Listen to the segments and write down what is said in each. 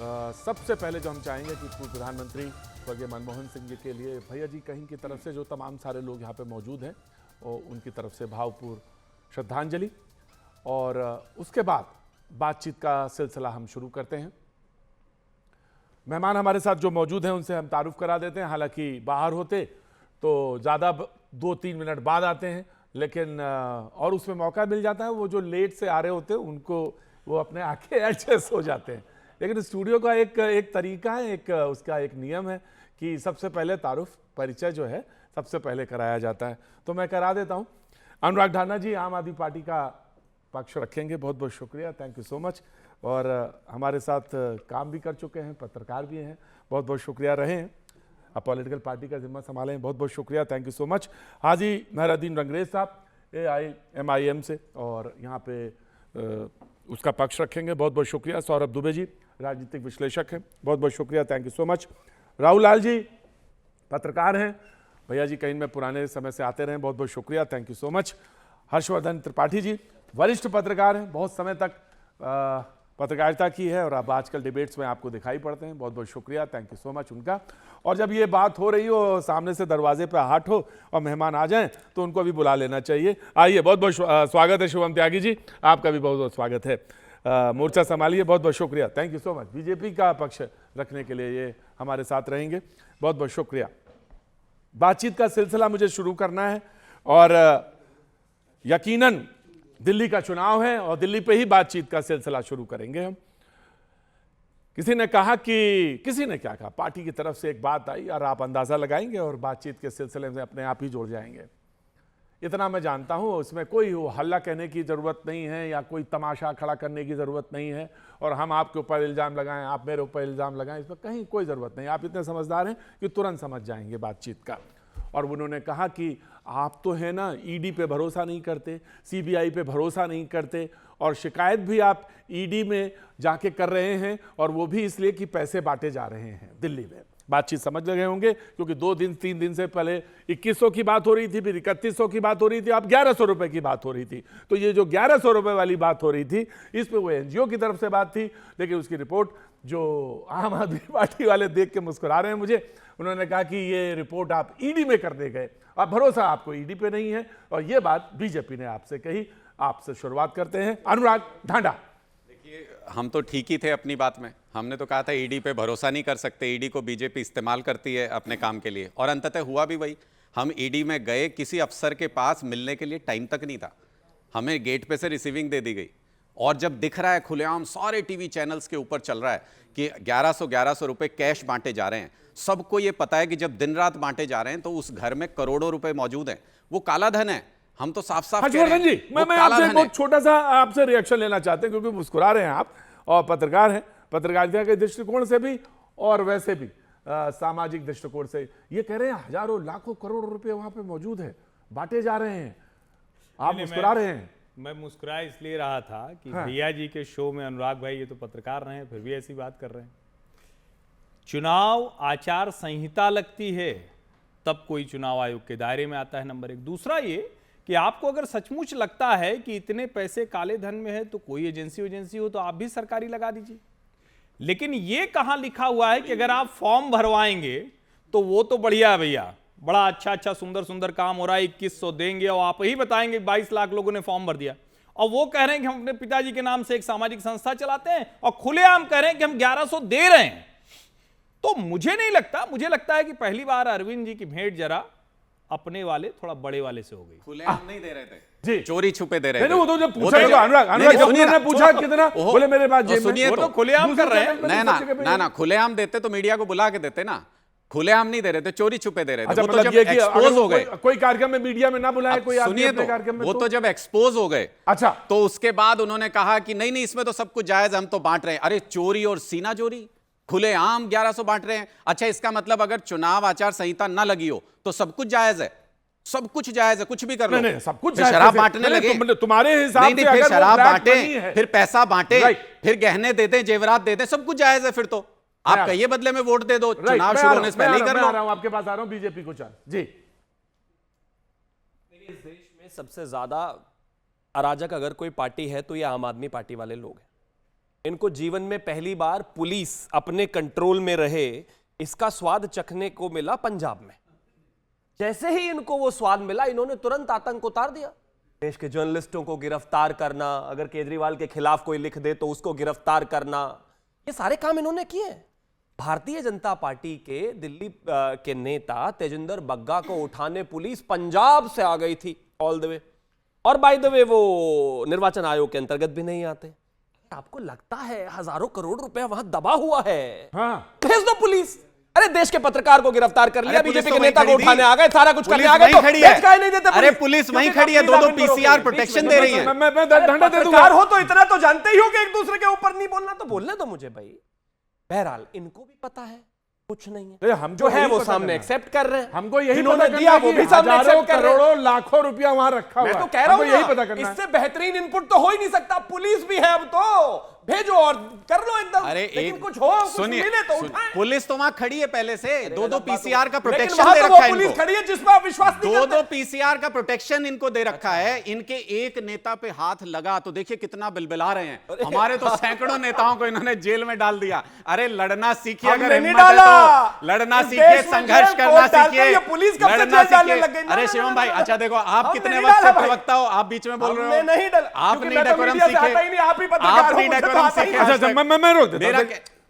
सबसे पहले जो हम चाहेंगे कि पूर्व प्रधानमंत्री स्वर्गीय मनमोहन सिंह जी के लिए भैया जी कहीं की तरफ से जो तमाम सारे लोग यहाँ पे मौजूद हैं और उनकी तरफ से भावपूर्ण श्रद्धांजलि, और उसके बाद बातचीत का सिलसिला हम शुरू करते हैं। मेहमान हमारे साथ जो मौजूद हैं उनसे हम तारुफ करा देते हैं। हालांकि बाहर होते तो ज़्यादा 2-3 मिनट बाद आते हैं, लेकिन और उसमें मौका मिल जाता है। वो जो लेट से आ रहे होते हैं उनको वो अपने आके एडजस्ट हो जाते हैं। लेकिन स्टूडियो का एक तरीका है, उसका एक नियम है कि सबसे पहले तारुफ परिचय जो है सबसे पहले कराया जाता है, तो मैं करा देता हूँ। अनुराग ढांडा जी आम आदमी पार्टी का पक्ष रखेंगे, बहुत बहुत शुक्रिया, थैंक यू सो मच। और हमारे साथ काम भी कर चुके हैं, पत्रकार भी हैं, बहुत बहुत शुक्रिया रहे हैं। अब पॉलिटिकल पार्टी का जिम्मा संभाले हैं, बहुत बहुत शुक्रिया, थैंक यू सो मच। हाजी मेहरुद्दीन रंगरेज साहब AIMIM से, और यहाँ पे उसका पक्ष रखेंगे, बहुत बहुत शुक्रिया। सौरभ दुबे जी राजनीतिक विश्लेषक हैं, बहुत बहुत शुक्रिया, thank you so much. Rahul Lal ji पत्रकार हैं, भैया जी कहीं में पुराने समय से आते रहे, बहुत बहुत शुक्रिया, thank you so much. Harshvardhan Tripathi ji वरिष्ठ पत्रकार हैं, बहुत समय तक पत्रकारिता की है और अब आजकल डिबेट्स में आपको दिखाई पड़ते हैं, बहुत बहुत शुक्रिया, थैंक यू सो मच उनका। और जब ये बात हो रही हो, सामने से दरवाजे पे हाट हो और मेहमान आ जाएं तो उनको भी बुला लेना चाहिए। आइए, बहुत बहुत स्वागत है शुभम त्यागी जी, आपका भी बहुत बहुत स्वागत है। मोर्चा संभालिए, बहुत बहुत शुक्रिया, thank you so much. BJP का पक्ष रखने के लिए ये हमारे साथ रहेंगे, बहुत बहुत शुक्रिया। बातचीत का सिलसिला मुझे शुरू करना है और यकीनन दिल्ली का चुनाव है और दिल्ली पे ही बातचीत का सिलसिला शुरू करेंगे हम। किसी ने क्या कहा, पार्टी की तरफ से एक बात आई और आप अंदाजा लगाएंगे और बातचीत के सिलसिले में अपने आप ही जुड़ जाएंगे। इतना मैं जानता हूं, उसमें कोई हल्ला कहने की जरूरत नहीं है या कोई तमाशा खड़ा करने की जरूरत नहीं है और हम आपके ऊपर इल्जाम लगाएं, आप मेरे ऊपर इल्जाम लगाएं, इसमें कहीं कोई जरूरत नहीं। आप इतने समझदार हैं कि तुरंत समझ जाएंगे बातचीत का। और उन्होंने कहा कि आप तो है ना ईडी पे भरोसा नहीं करते, सीबीआई पे भरोसा नहीं करते, और शिकायत भी आप ईडी में जाके कर रहे हैं, और वो भी इसलिए कि पैसे बांटे जा रहे हैं दिल्ली में। बातचीत समझ लगे होंगे, क्योंकि 2-3 दिन से पहले 2100 की बात हो रही थी, फिर 3100 की बात हो रही थी, अब 1100 रुपए की बात हो रही थी। तो ये जो 1100 रुपए वाली बात हो रही थी, इस पे वो एनजीओ की तरफ से बात थी, लेकिन उसकी रिपोर्ट जो आम आदमी पार्टी वाले देख के मुस्कुरा रहे हैं मुझे, उन्होंने कहा कि ये रिपोर्ट आप ईडी में कर दे गए, अब भरोसा आपको ईडी पे नहीं है, और ये बात बीजेपी ने आपसे कही। आपसे शुरुआत करते हैं, अनुराग ढांडा। देखिए, हम तो ठीक ही थे अपनी बात में। हमने तो कहा था ईडी पे भरोसा नहीं कर सकते, ईडी को बीजेपी इस्तेमाल करती है अपने काम के लिए, और अंततः हुआ भी वही। हम ईडी में गए, किसी अफसर के पास मिलने के लिए टाइम तक नहीं था, हमें गेट पे से रिसीविंग दे दी गई। और जब दिख रहा है खुलेआम सारे टीवी चैनल्स के ऊपर चल रहा है कि 1100 रुपए कैश बांटे जा रहे हैं, सबको ये पता है कि जब दिन रात बांटे जा रहे हैं तो उस घर में करोड़ों रुपए मौजूद हैं, वो काला धन है। हम तो साफ साफ कह रहे हैं, जी, मैं आपसे बहुत छोटा सा आपसे रिएक्शन लेना चाहते हैं, क्योंकि मुस्कुरा रहे हैं आप और पत्रकार हैं, पत्रकारिता के दृष्टिकोण से भी और वैसे भी सामाजिक दृष्टिकोण से ये कह रहे हैं हजारों लाखों करोड़ रुपए वहां पे मौजूद है, बांटे जा रहे हैं, आप मुस्कुरा रहे हैं। मैं मुस्कुरा इसलिए रहा था कि भैया जी के शो में अनुराग भाई ये तो पत्रकार रहे हैं, फिर भी ऐसी बात कर रहे हैं। चुनाव आचार संहिता लगती है तब कोई चुनाव आयोग के दायरे में आता है, नंबर 1। दूसरा ये कि आपको अगर सचमुच लगता है कि इतने पैसे काले धन में है तो कोई एजेंसी हो तो आप भी सरकारी लगा दीजिए। लेकिन ये कहां लिखा हुआ है कि अगर आप फॉर्म भरवाएंगे तो वो तो बढ़िया है भैया, बड़ा अच्छा सुंदर सुंदर काम हो रहा है, 2100 देंगे और आप ही बताएंगे 22 लाख लोगों ने फॉर्म भर दिया, और वो कह रहे हैं कि हम अपने पिताजी के नाम से एक सामाजिक संस्था चलाते हैं और खुलेआम कह रहे हैं कि हम 1100 दे रहे हैं। तो मुझे नहीं लगता, मुझे लगता है कि पहली बार अरविंद जी की भेंट जरा अपने वाले थोड़ा बड़े वाले से हो गई। खुलेआम नहीं दे रहे थे जी, चोरी छुपे दे रहे थे। वो तो जब पूछा अनुराग जब उन्होंने पूछा कितना, बोले मेरे पास जेब में, सुनिए तो खुलेआम कर रहे हैं। ना खुलेआम देते तो मीडिया को बुला के देते ना, खुलेआम नहीं दे रहे थे, चोरी छुपे दे रहे थे। अच्छा, वो तो जब मतलब एक्सपोज हो गए, कोई कार्यक्रम में मीडिया में ना बुलाए कोई आदमी सुनिए, अपने कार्यक्रम में, वो तो जब एक्सपोज हो गए, अच्छा, तो उसके बाद उन्होंने कहा कि नहीं इसमें तो सब कुछ जायज, हम तो बांट रहे हैं। अरे चोरी और सीना चोरी, खुलेआम 1100 बांट रहे हैं। अच्छा, इसका मतलब अगर चुनाव आचार संहिता ना लगी हो तो सब कुछ जायज है, सब कुछ जायज है, कुछ भी कर लो। नहीं, सब कुछ फिर शराब बांटने लगे, तुम्हारे हिसाब से फिर शराब बांटे, फिर पैसा बांटे, राइट, फिर गहने दे दें, जेवरात दे दें, सब कुछ जायज है। फिर तो आप कहिए बदले में वोट दे दो, चुनाव शुरू होने से पहले ही कर लो। आपके पास आ रहा हूं, बीजेपी को चाल जी। इस देश में सबसे ज्यादा अराजक अगर कोई पार्टी है तो ये आम आदमी पार्टी वाले लोग हैं। इनको जीवन में पहली बार पुलिस अपने कंट्रोल में रहे, इसका स्वाद चखने को मिला पंजाब में। जैसे ही इनको वो स्वाद मिला, इन्होंने तुरंत आतंक उतार दिया। देश के जर्नलिस्टों को गिरफ्तार करना, अगर केजरीवाल के खिलाफ कोई लिख दे तो उसको गिरफ्तार करना, ये सारे काम इन्होंने किए। भारतीय जनता पार्टी के दिल्ली के नेता तेजिंदर बग्गा को उठाने पुलिस पंजाब से आ गई थी ऑल द वे, और बाय द वे वो निर्वाचन आयोग के अंतर्गत भी नहीं आते। आपको लगता है हजारों करोड़ रुपया वहां दबा हुआ है, हाँ। भेज दो पुलिस। अरे देश के पत्रकार को गिरफ्तार कर लिया, अरे पुलिस बीजेपी तो के वहीं नेता को खड़ी उठाने थी। आ गए, सारा कुछ करने आ गए, वहीं तो खड़ी है। भेज काहे नहीं देते अरे पुलिस वहीं खड़ी है, 2-2 पीसीआर प्रोटेक्शन दे रही है। मैं डंडा दे दूंगा। पत्रकार हो तो इतना तो जानते ही हो कि एक दूसरे के ऊपर नहीं बोलना, तो बोलने दो मुझे भाई। बहरहाल इनको भी पता है कुछ नहीं है, अरे हमको जो है यही वो पता सामने करना है। एक्सेप्ट कर रहे हैं। हमको यही जिन्होंने पता दिया करना वो है भी कि सामने हजारों accept कर रहे हैं। करोड़ों लाखों रुपया वहां रखा हुआ मैं है। तो कह रहा हूं हमको यही ना, पता करना है। इससे बेहतरीन इनपुट तो हो ही नहीं सकता। पुलिस भी है अब तो, भेजो और कर लो एकदम। अरे लेकिन एक कुछ हो, कुछ सुनिए, मिले तो उठाएं। पुलिस तो वहां खड़ी है पहले से, 2-2 पीसीआर का लेकिन प्रोटेक्शन वहां दे तो रखा वो है पुलिस इनको। खड़ी है जिसमें आप विश्वास नहीं करते। 2-2 पीसीआर का प्रोटेक्शन इनको दे रखा है। इनके एक नेता पे हाथ लगा तो देखिए कितना बिलबिला रहे हैं। हमारे तो सैकड़ों नेताओं को इन्होंने जेल में डाल दिया। अरे लड़ना सीखिए, अगर हमने नहीं हिम्मत है डाला। तो लड़ना इस सीखिए, देश में संघर्ष जेल करना कोर्ट डालते सीखिए, हैं, ये पुलिस कब से लड़ना जेल डालने सीखिए। लग गई? ना, अरे ना, शिवम ना, भाई, ना, अच्छा देखो, आप हमने कितने नहीं वक्त से डाला भाई। प्रवक्ता हो, आप बीच में बोल रहे हो। हमने नहीं डाला, आप क्योंकि नहीं मैं तो डेकोरम मीडिया से सीखे, आता ही नहीं, आप ही पत्रकार आप हो, नहीं मुझे तो डेकोरम आता ही सीखे। नहीं। अच्छा, मैं रोक देता हूं। मेरा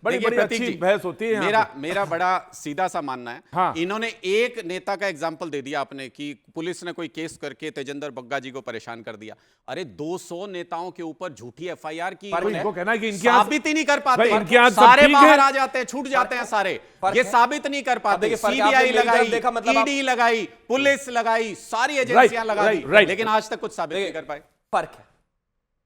बड़ी देखिए, बड़ी प्रतीक अच्छी जी, बहस होती है यहाँ मेरा बड़ा सीधा सा मानना है। हाँ। इन्होंने एक नेता का एग्जाम्पल दे दिया आपने कि पुलिस ने कोई केस करके तेजिंदर बग्गा जी को परेशान कर दिया। अरे 200 नेताओं के ऊपर झूठी एफआईआर की पर इन्होंने, इनको कहना है कि इनके यहाँ- साबित ही नहीं कर पाते। भाई, इनके यहाँ सब सारे ठीक है। बाहर आ जाते हैं, छूट जाते हैं सारे, फर्क ये है। साबित नहीं कर पाते। देखिए, फर्क है, सीबीआई आपने मेरी लगाई, तरफ देखा, मतलब ईडी लगाई, पुलिस लगाई, सारी एजेंसियां लगा दी, right. लेकिन आज तक कुछ साबित नहीं कर पाए। फर्क है।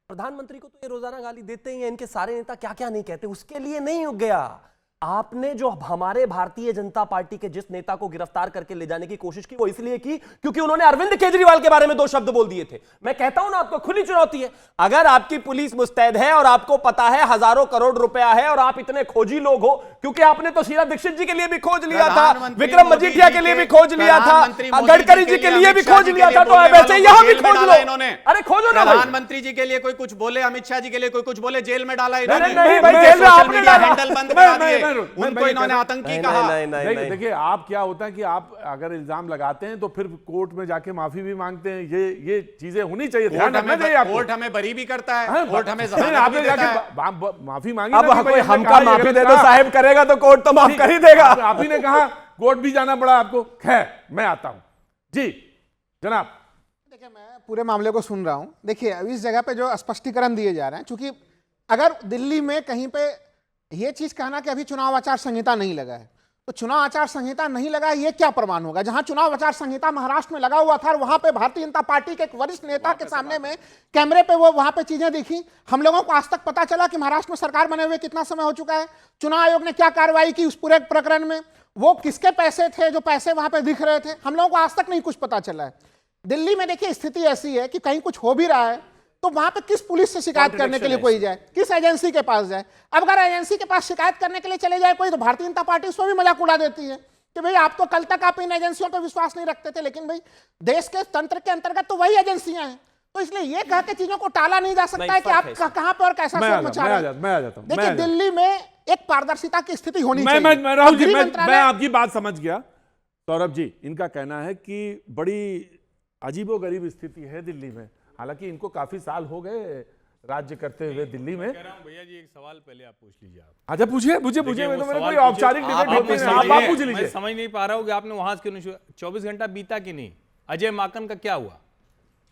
प्रधानमंत्री को तो ये रोजाना गाली देते ही हैं, इनके सारे नेता क्या क्या नहीं कहते, उसके लिए नहीं उग गया। आपने जो हमारे भारतीय जनता पार्टी के जिस नेता को गिरफ्तार करके ले जाने की कोशिश की, वो इसलिए की क्योंकि उन्होंने अरविंद केजरीवाल के बारे में 2 शब्द बोल दिए थे। मैं कहता हूं ना, आपको खुली चुनौती है। अगर आपकी पुलिस मुस्तैद है और आपको पता है हजारों करोड़ रुपया है और आप इतने खोजी लोग हो, क्योंकि आपने तो शीला दीक्षित जी के लिए भी खोज लिया था, विक्रम मजीठिया के लिए भी खोज लिया था, गडकरी जी के लिए भी खोज लिया था, तो वैसे यहां भी खोज लो। अरे खोजो ना भाई। प्रधानमंत्री जी के लिए कोई कुछ बोले, अमित शाह जी के लिए कोई कुछ बोले, जेल में डाला इन्होंने। नहीं भाई, जेल में आपने डाला। हैंडल बंद करा दिए, मैं उनको इन्होंने आतंकी कहा। नहीं, देखिए आप क्या होता है कि आप अगर इल्जाम लगाते हैं तो फिर कोर्ट में जाके माफी भी मांगते हैं। ये चीजें होनी चाहिए, ध्यान रखना चाहिए आपको। कोर्ट हमें बरी भी करता है, हाँ, कोर्ट हमें नहीं, जमानत भी आपने देता जाके है। माफी मांगी अब ना कि भाई कोई हमने हमका कहा, ये माफी गलत दे दो कहा। साहब करेगा तो कोर्ट तो माफ कर ही देगा। आप ही ने कहा कोर्ट भी जाना पड़ा आपको। खैर, मैं आता हूं जी जनाब। देखिए, मैं पूरे मामले को सुन रहा हूं। देखिए, अब इस जगह पे जो स्पष्टीकरण दिए जा रहे हैं, क्योंकि अगर दिल्ली में कहीं पे ये चीज कहना कि अभी चुनाव आचार संहिता नहीं लगा है, तो चुनाव आचार संहिता नहीं लगा है, ये क्या प्रमाण होगा? जहां चुनाव आचार संहिता महाराष्ट्र में लगा हुआ था और वहां पे भारतीय जनता पार्टी के एक वरिष्ठ नेता के सामने में कैमरे पे वो वहां पे चीजें दिखी। हम लोगों को आज तक पता चला कि महाराष्ट्र में सरकार बने हुए कितना समय हो चुका है, चुनाव आयोग ने क्या कार्रवाई की उस पूरे प्रकरण में, वो किसके पैसे थे जो पैसे वहां पे दिख रहे थे, हम लोगों को आज तक नहीं कुछ पता चला है। दिल्ली में देखिए स्थिति ऐसी है कि कहीं कुछ हो भी रहा है तो वहां पे किस पुलिस से शिकायत करने के लिए कोई जाए, किस एजेंसी के पास जाए? अब अगर एजेंसी के पास शिकायत करने के लिए चले जाए कोई, तो भारतीय जनता पार्टी उसमें भी मजाक उड़ा देती है कि भाई आप तो कल तक आप इन एजेंसियों पर विश्वास नहीं रखते थे, लेकिन भाई देश के तंत्र के अंतर्गत तो वही एजेंसियां हैं। तो इसलिए ये कह के चीजों को टाला नहीं जा सकता है कि आप कहां पर और कैसा शोर मचा रहे हैं। मैं आ जाता हूं। देखिए, दिल्ली में एक पारदर्शिता की स्थिति होनी मैं चाहिए। राहुल जी, गृह मैं मंत्रालय- आपकी बात समझ गया। सौरभ जी, इनका कहना है कि बड़ी अजीबोगरीब स्थिति है दिल्ली में। हालांकि इनको काफी साल हो गए राज्य करते हुए दिल्ली में। कह रहा हूं भैया जी, एक सवाल पहले आप पूछ लीजिए। आप अच्छा पूछिए, मुझे देखिए, मैं वो तो मेरे सवाल कोई औपचारिक पूछिए। डिबेट होती है, आप पूछ मैं लीजिए। समझ नहीं पा रहा हूं कि आपने वहां क्यों नहीं 24 घंटा बीता कि नहीं? अजय माकन का क्या हुआ?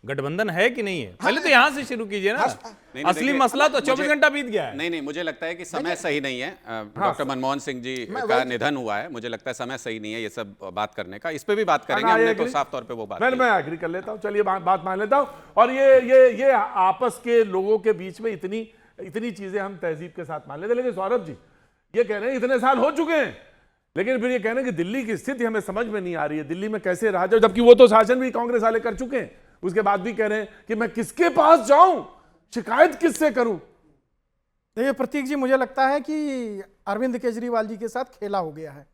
गठबंधन है कि नहीं है? पहले तो यहां से शुरू कीजिए ना। नहीं, असली देखिए, मसला तो 24 मुझे- घंटा बीत गया है। नहीं, मुझे लगता है कि समय सही नहीं है। डॉक्टर मनमोहन सिंह जी का निधन हुआ है, मुझे लगता है समय सही नहीं है ये सब बात करने का। इस पे भी बात करेंगे, हमने तो साफ तौर पे वो बात की। मैं एग्री कर लेता हूं, चलिए बात मान लेता हूं। और ये आपस के लोगों के बीच में इतनी चीजें हम तहजीब के साथ मान लेते। लेकिन सौरभ जी ये कह रहे हैं इतने साल हो चुके हैं, लेकिन फिर ये कह रहे हैं कि दिल्ली की स्थिति हमें समझ में नहीं आ रही है, दिल्ली में कैसे रहा जाए, जबकि वो तो शासन भी कांग्रेस वाले कर चुके हैं। उसके बाद भी कह रहे हैं कि मैं किसके पास जाऊं, शिकायत किससे करूं? देखिए प्रतीक जी, मुझे लगता है कि अरविंद केजरीवाल जी के साथ खेला हो गया है।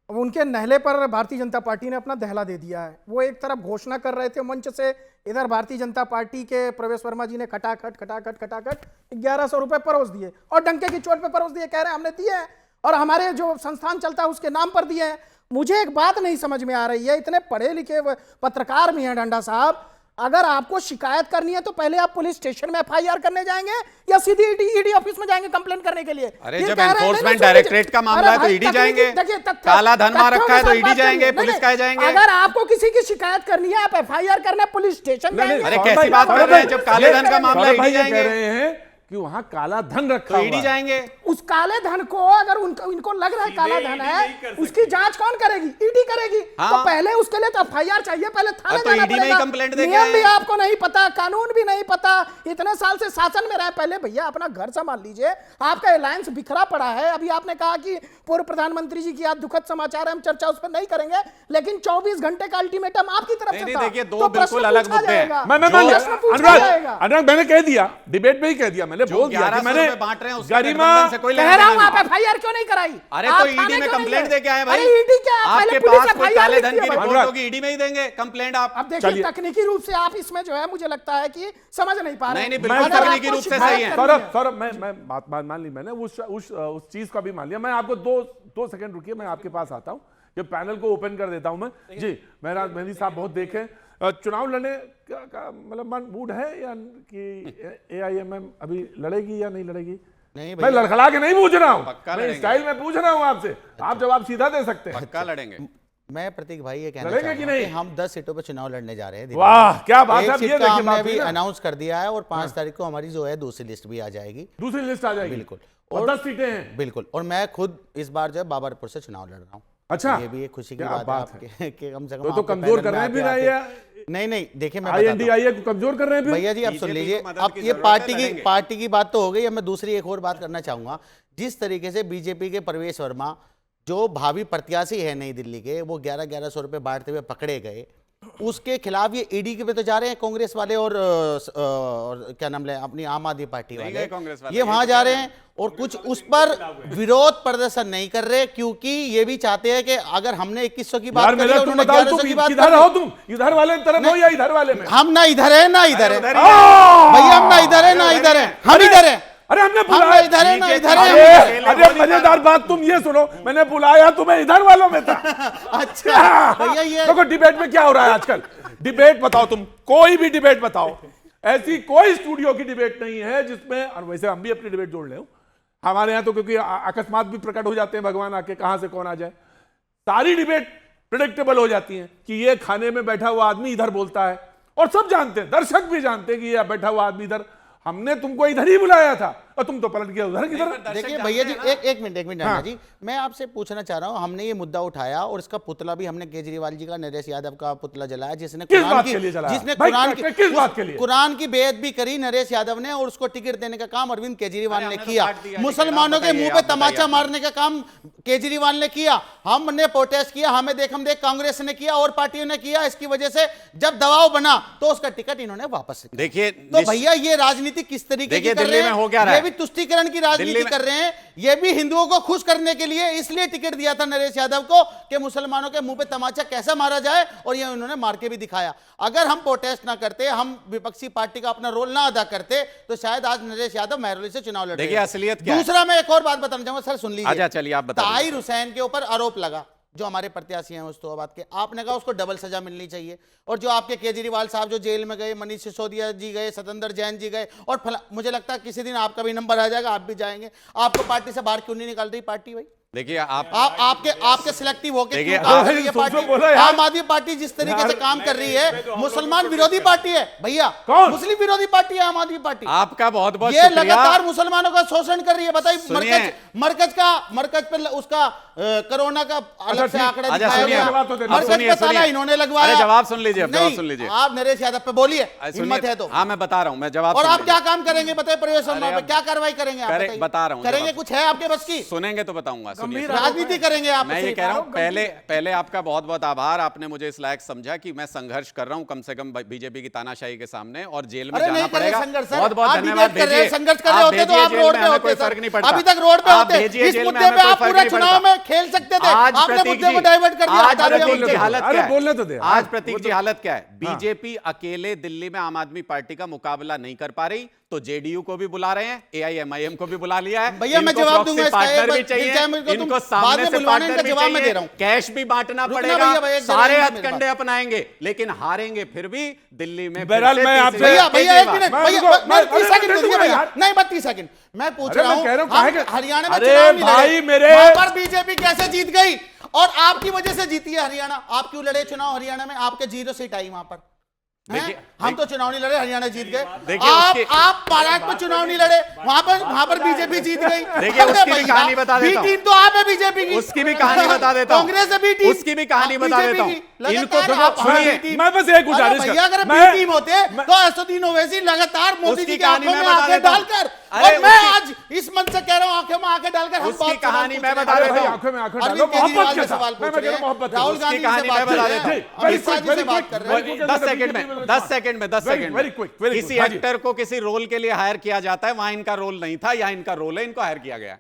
अब उनके नहले पर भारतीय जनता पार्टी ने अपना दहला दे दिया है। वो एक तरफ घोषणा कर रहे थे मंच से, इधर भारतीय जनता पार्टी के प्रवेश वर्मा जी ने खटाखट 1100 रुपए परोस दिए और डंके की चोट पे परोस दिए, कह रहे हैं हमने दिए हैं और हमारे जो संस्थान चलता है उसके नाम पर दिए हैं। मुझे एक बात नहीं समझ में आ रही है, इतने पढ़े लिखे पत्रकार भी हैं डंडा साहब, अगर आपको शिकायत करनी है तो पहले आप पुलिस स्टेशन में एफआईआर करने जाएंगे या सीधी ईडी ऑफिस में जाएंगे कंप्लेंट करने के लिए? अरे जब एनफोर्समेंट डायरेक्टरेट का मामला है तो ईडी जाएंगे, काला धन वहां रखा है तो ईडी जाएंगे, पुलिस का जाएंगे। अगर आपको किसी की शिकायत करनी है आप एफआईआर करने पुलिस स्टेशन जाएंगे। अरे कैसी बात कर रहे हैं, जब काले धन का मामला ईडी कह जाएंगे रहे हैं कि वहां काला धन रखा तो हुआ ईडी है। जाएंगे। उस काले धन को अगर इनको लग रहा है काला धन है, उसकी जांच कौन करेगी? ईडी करेगी। हाँ। तो पहले उसके लिए तो एफआईआर चाहिए, पहले थाने तो जाना ईडी में ही पड़ेगा। कंप्लेंट देके नियम भी आए। आपको नहीं पता, कानून भी नहीं पता, इतने साल से शासन में रहे। पहले भैया अपना घर संभाल लीजिए, आपका अलायंस बिखरा पड़ा है। अभी आपने कहा कि पूर्व प्रधानमंत्री जी की आज दुखद समाचार है, हम चर्चा उस पर नहीं करेंगे, लेकिन 24 घंटे का अल्टीमेटम आपकी तरफ से नहीं, था। देखिए, दो तो प्रश्न बिल्कुल अलग पूछा मुद्दे हैं। जाएगा। मैं प्रश्न पूछा जाएगा। अनुराग मैंने कह दिया, डिबेट में ही कह दिया, मैंने बोल दिया कि मैंने बांट रहे हैं उससे गरिमा गठबंधन से कोई कह लेना रहा हूं देना आप नहीं। एफआईआर क्यों नहीं कराई? अरे आप तो थाने ईडी में क्यों नहीं कंप्लेंट गए? दे के आए भाई। अरे ईडी क्या, आपके पहले पुलिस पास कोई FIR काले लिखती धन है की भाई। रिपोर्ट होगी, ईडी में ही देंगे कंप्लेंट आप। अब देखिए तकनीकी रूप से आप इसमें जो है मुझे लगता है कि समझ नहीं पा रहे। नहीं, नहीं, मैं बिल्कुल अगर तकनीकी आपको रूप से शिकायत सही है। करनी सौरभ मैं बात मान ली मैंने, उस चीज का भी मान लिया। मैं आपको दो सेकंड रुकिए, मैं आपके पास आता हूं, ये पैनल को ओपन कर देता हूं मैं। जी मेहराज मेहंदी साहब बहुत देखे, चुनाव लड़ने का मतलब मूड है या कि AIMM अभी लड़ेगी या नहीं लड़ेगी? नहीं मैं लड़खड़ा के नहीं पूछ रहा हूं, पक्का मैं लड़ेंगे। स्टाइल में पूछ रहा हूं आपसे, आप जवाब सीधा दे सकते हैं। पक्का लड़ेंगे। मैं प्रतीक भाई ये कहना लड़ेंगे चाहता कि हूं नहीं? कि हम 10 सीटों पर चुनाव लड़ने जा रहे हैं दिल्ली वाह में। क्या बात है, एक अब ये सीट का देखिए हमने बात अभी हुई ना। अनाउंस कर दिया है और 5 तारीख को हमारी जो है दूसरी लिस्ट भी आ जाएगी। दूसरी लिस्ट आ जाएगी बिल्कुल। और 10 सीटें हैं। बिल्कुल। और मैं खुद इस बार जो है बाबरपुर से चुनाव लड़ रहा हूँ। अच्छा, ये भी एक खुशी की क्या बात है बात आपके कि कम से कम तो आपके कमजोर पैनल कर में रहे हैं भी आते- ना आते- नहीं नहीं, देखिए मैं बताता हूं। INDIA को कमजोर कर रहे हैं फिर? भैया जी आप सुन बीजेपी लीजिए, को मदद अब की ये जरूरत है, लड़ेंगे। पार्टी की बात तो हो गई। अब मैं दूसरी एक और बात करना चाहूंगा। जिस तरीके से बीजेपी के प्रवेश वर्मा जो भावी प्रत्याशी है नई दिल्ली के, वो 1100 रुपए बांटते हुए पकड़े गए, उसके खिलाफ ये ईडी के पे तो जा रहे हैं कांग्रेस वाले और क्या नाम ले अपनी आम आदमी पार्टी नहीं वाले, गए कांग्रेस वाले, ये वहां जा रहे हैं और कुछ उस पर विरोध प्रदर्शन नहीं कर रहे, क्योंकि ये भी चाहते हैं कि अगर हमने 2100 की बात यार करी मेरा है, तुम उन्होंने बताओ, 1100 की तुम बात किधर करी। हो? तुम इधर वाले तरफ हो या इधर वाले में? हम ना इधर है ना इधर है उधर भैया, ही हम ना इधर है ना इधर है, हम इधर है। अरे हमने हम ना बुलाया इधर है ना बीजेपी इधर अरे है। अरे मजेदार बात तुम ये सुनो, मैंने बुलाया तुम्हें इधर वालों में था। अच्छा भैया ये देखो डिबेट में क्या हो रहा है आजकल, डिबेट बताओ तुम, कोई भी डिबेट बताओ, ऐसी कोई स्टूडियो की डिबेट नहीं है जिसमें, और वैसे हम भी अपनी डिबेट जोड़ ले, हमारे यहाँ तो क्योंकि अकस्मात भी प्रकट हो जाते हैं, भगवान आके कहां से कौन आ जाए, सारी डिबेट प्रिडिक्टेबल हो जाती है कि ये खाने में बैठा हुआ आदमी इधर बोलता है, और सब जानते हैं, दर्शक भी जानते हैं कि ये बैठा हुआ आदमी इधर, हमने तुमको इधर ही बुलाया था और तुम तो पलट गए उधर किधर। देखिए भैया जी एक मिनट नाना जी, मैं आपसे पूछना चाह रहा हूं, हमने ये मुद्दा उठाया और इसका पुतला भी हमने केजरीवाल जी का, नरेश यादव का पुतला जलाया, जिसने किस कुरान बात की के लिए जलाया? जिसने भाई, कुरान किस बात के लिए? कुरान की बेइज्जती करी नरेश यादव ने, और उसको टिकट देने का काम अरविंद केजरीवाल ने हमने तो किया। काट दिया, मुसलमानों के बताइए, मुंह आप पे बताइए, तमाचा आप मारने का काम केजरीवाल ने किया, हमने प्रोटेस्ट किया, हम देख कांग्रेस ने किया और पार्टियों ने किया। इसकी वजह से जब दबाव बना तो उसका टिकट इन्होंने वापस किया। देखिए तो भैया ये राजनीति किस तरीके की देखिए, कर दिल्ली रहे हैं? में हो क्या रहा ये है? भी तुष्टीकरण की राजनीति दिल्ली में- कर रहे हैं, ये भी हिंदुओं को खुश करने के लिए इसलिए टिकट दिया था नरेश यादव को कि मुसलमानों के मुंह पे तमाचा कैसा मारा जाए, और ये उन्होंने मार के भी दिखाया। अगर हम प्रोटेस्ट ना करते, हम विपक्षी पार्टी का अपना रोल ना अदा करते, तो शायद आज नरेश यादव महरौली से चुनाव लड़ते। देखिए, असलियत क्या है? दूसरा मैं एक और बात बताना चाहूंगा, सर सुन लीजिए। अच्छा चलिए आप बताइए। ताहिर हुसैन के ऊपर आरोप लगा, जो हमारे प्रत्याशी हैं उस तो बात के, आपने कहा उसको डबल सजा मिलनी चाहिए, और जो आपके केजरीवाल साहब जो जेल में गए, मनीष सिसोदिया जी गए, सतेंद्र जैन जी गए, और मुझे लगता है किसी दिन आपका भी नंबर आ जाएगा, आप भी जाएंगे। आपको पार्टी से बाहर क्यों नहीं निकाल रही पार्टी भाई? देखिए आपके सिलेक्टिव होके देखिए, क्यों आप- ये पार्टी, बोला यार। आम आदमी पार्टी जिस तरीके से काम कर रही है, मुसलमान विरोधी पार्टी है भैया, कौन? मुस्लिम विरोधी पार्टी है आम आदमी पार्टी। आपका बहुत बहुत ये शुक्रिया। लगातार मुसलमानों का शोषण कर रही है। बताइए, सुनिए। मरकज पे उसका कोरोना का अलग से ठीक। आंकड़ा अच्छा, दिखाया सुनिए, गया। जवाब तो देना। अब मरकज सुनिए, पे ताला सुनिए। इन्होंने लगवाया। अरे जवाब सुन लीजिए, अब जवाब नहीं, सुन लीजिए। आप नरेश यादव पे बोलिए, सुनिए, हिम्मत है तो। हाँ मैं बता रहा हूँ, मैं जवाब और सुन आप लीजिए। क्या काम करेंगे बताइए, प्रवेश वर्मा पे अब- क्या कार्रवाई करेंगे आप? बताइए। बता रहा हूँ करेंगे, जवाब। कुछ है आपके बस की? सुनेंगे तो बताऊंगा। सुनिए राजनीति करेंगे आप। मैं ये कह रहा हूँ, पहले आपका बहुत बहुत आभार, आपने मुझे इस लायक समझा कि मैं संघर्ष कर रहा हूँ कम से कम बीजेपी की तानाशाही के सामने, और जेल में जाना पड़ेगा। बहुत बहुत धन्यवाद। संघर्ष कर रहे होते तो आप रोड पे होते, कोई फर्क नहीं पड़ता। अभी तक रोड पे होते, इस मुद्दे पे आप पूरा चुनाव में खेल सकते थे, आपने मुद्दे को डाइवर्ट कर दिया। आज प्रतीक जी हालत क्या है? बोलने तो दे। आज प्रतीक जी हालत क्या है? बीजेपी अकेले दिल्ली में आम आदमी पार्टी का मुकाबला नहीं कर पा रही, तो जेडीयू को भी बुला रहे हैं, एआईएमआईएम को भी बुला लिया है। भैया मैं जवाब दूंगा इसका, पार्टनर भी चाहिए, इनको सामने से पार्टनर भी चाहिए, कैश भी बांटना पड़ेगा, सारे हथकंडे अपनाएंगे, लेकिन हारेंगे फिर भी दिल्ली में। बहरहाल मैं आपसे भैया एक मिनट, भैया 30 सेकंड दीजिए भैया, नहीं 32 सेकंड मैं पूछ रहा हूं, हरियाणा में चुनाव नहीं लड़े, वहां पर बीजेपी कैसे जीत गई? और आपकी वजह से जीती है हरियाणा। आप क्यों लड़े चुनाव हरियाणा में? आपके 0 सीट आई वहां पर। हम तो चुनाव नहीं लड़े, हरियाणा जीत गए। आप महाराष्ट्र में चुनाव नहीं लड़े, वहां पर बीजेपी जीत गई। देखिए उसकी भी कहानी बता देता हूं। टीम तो आप है बीजेपी की, उसकी भी कहानी बता देता हूं। कांग्रेस है बी टीम, उसकी भी कहानी बता देता हूं। इनको सुनिए, मैं बस एक गुजारिश भैया अगर बी टीम होते तो असदुद्दीन ओवैसी लगातार मोदी जी की आंखों में आंखें डालकर, और मैं आज इस मंच से कह रहा हूं आंखों में आंखें डालकर हम उसकी कहानी मैं बता देता हूं। आंखों में आंखें डालो, मोहब्बत के सवाल पूछ रहे हैं, राहुल गांधी से बात कर रहे हैं, अमित शाह जी से बात कर रहे हैं। 10 सेकंड में किसी एक्टर को किसी रोल के लिए हायर किया जाता है, वहां इनका रोल नहीं था, यहाँ इनका रोल है, इनको हायर किया गया।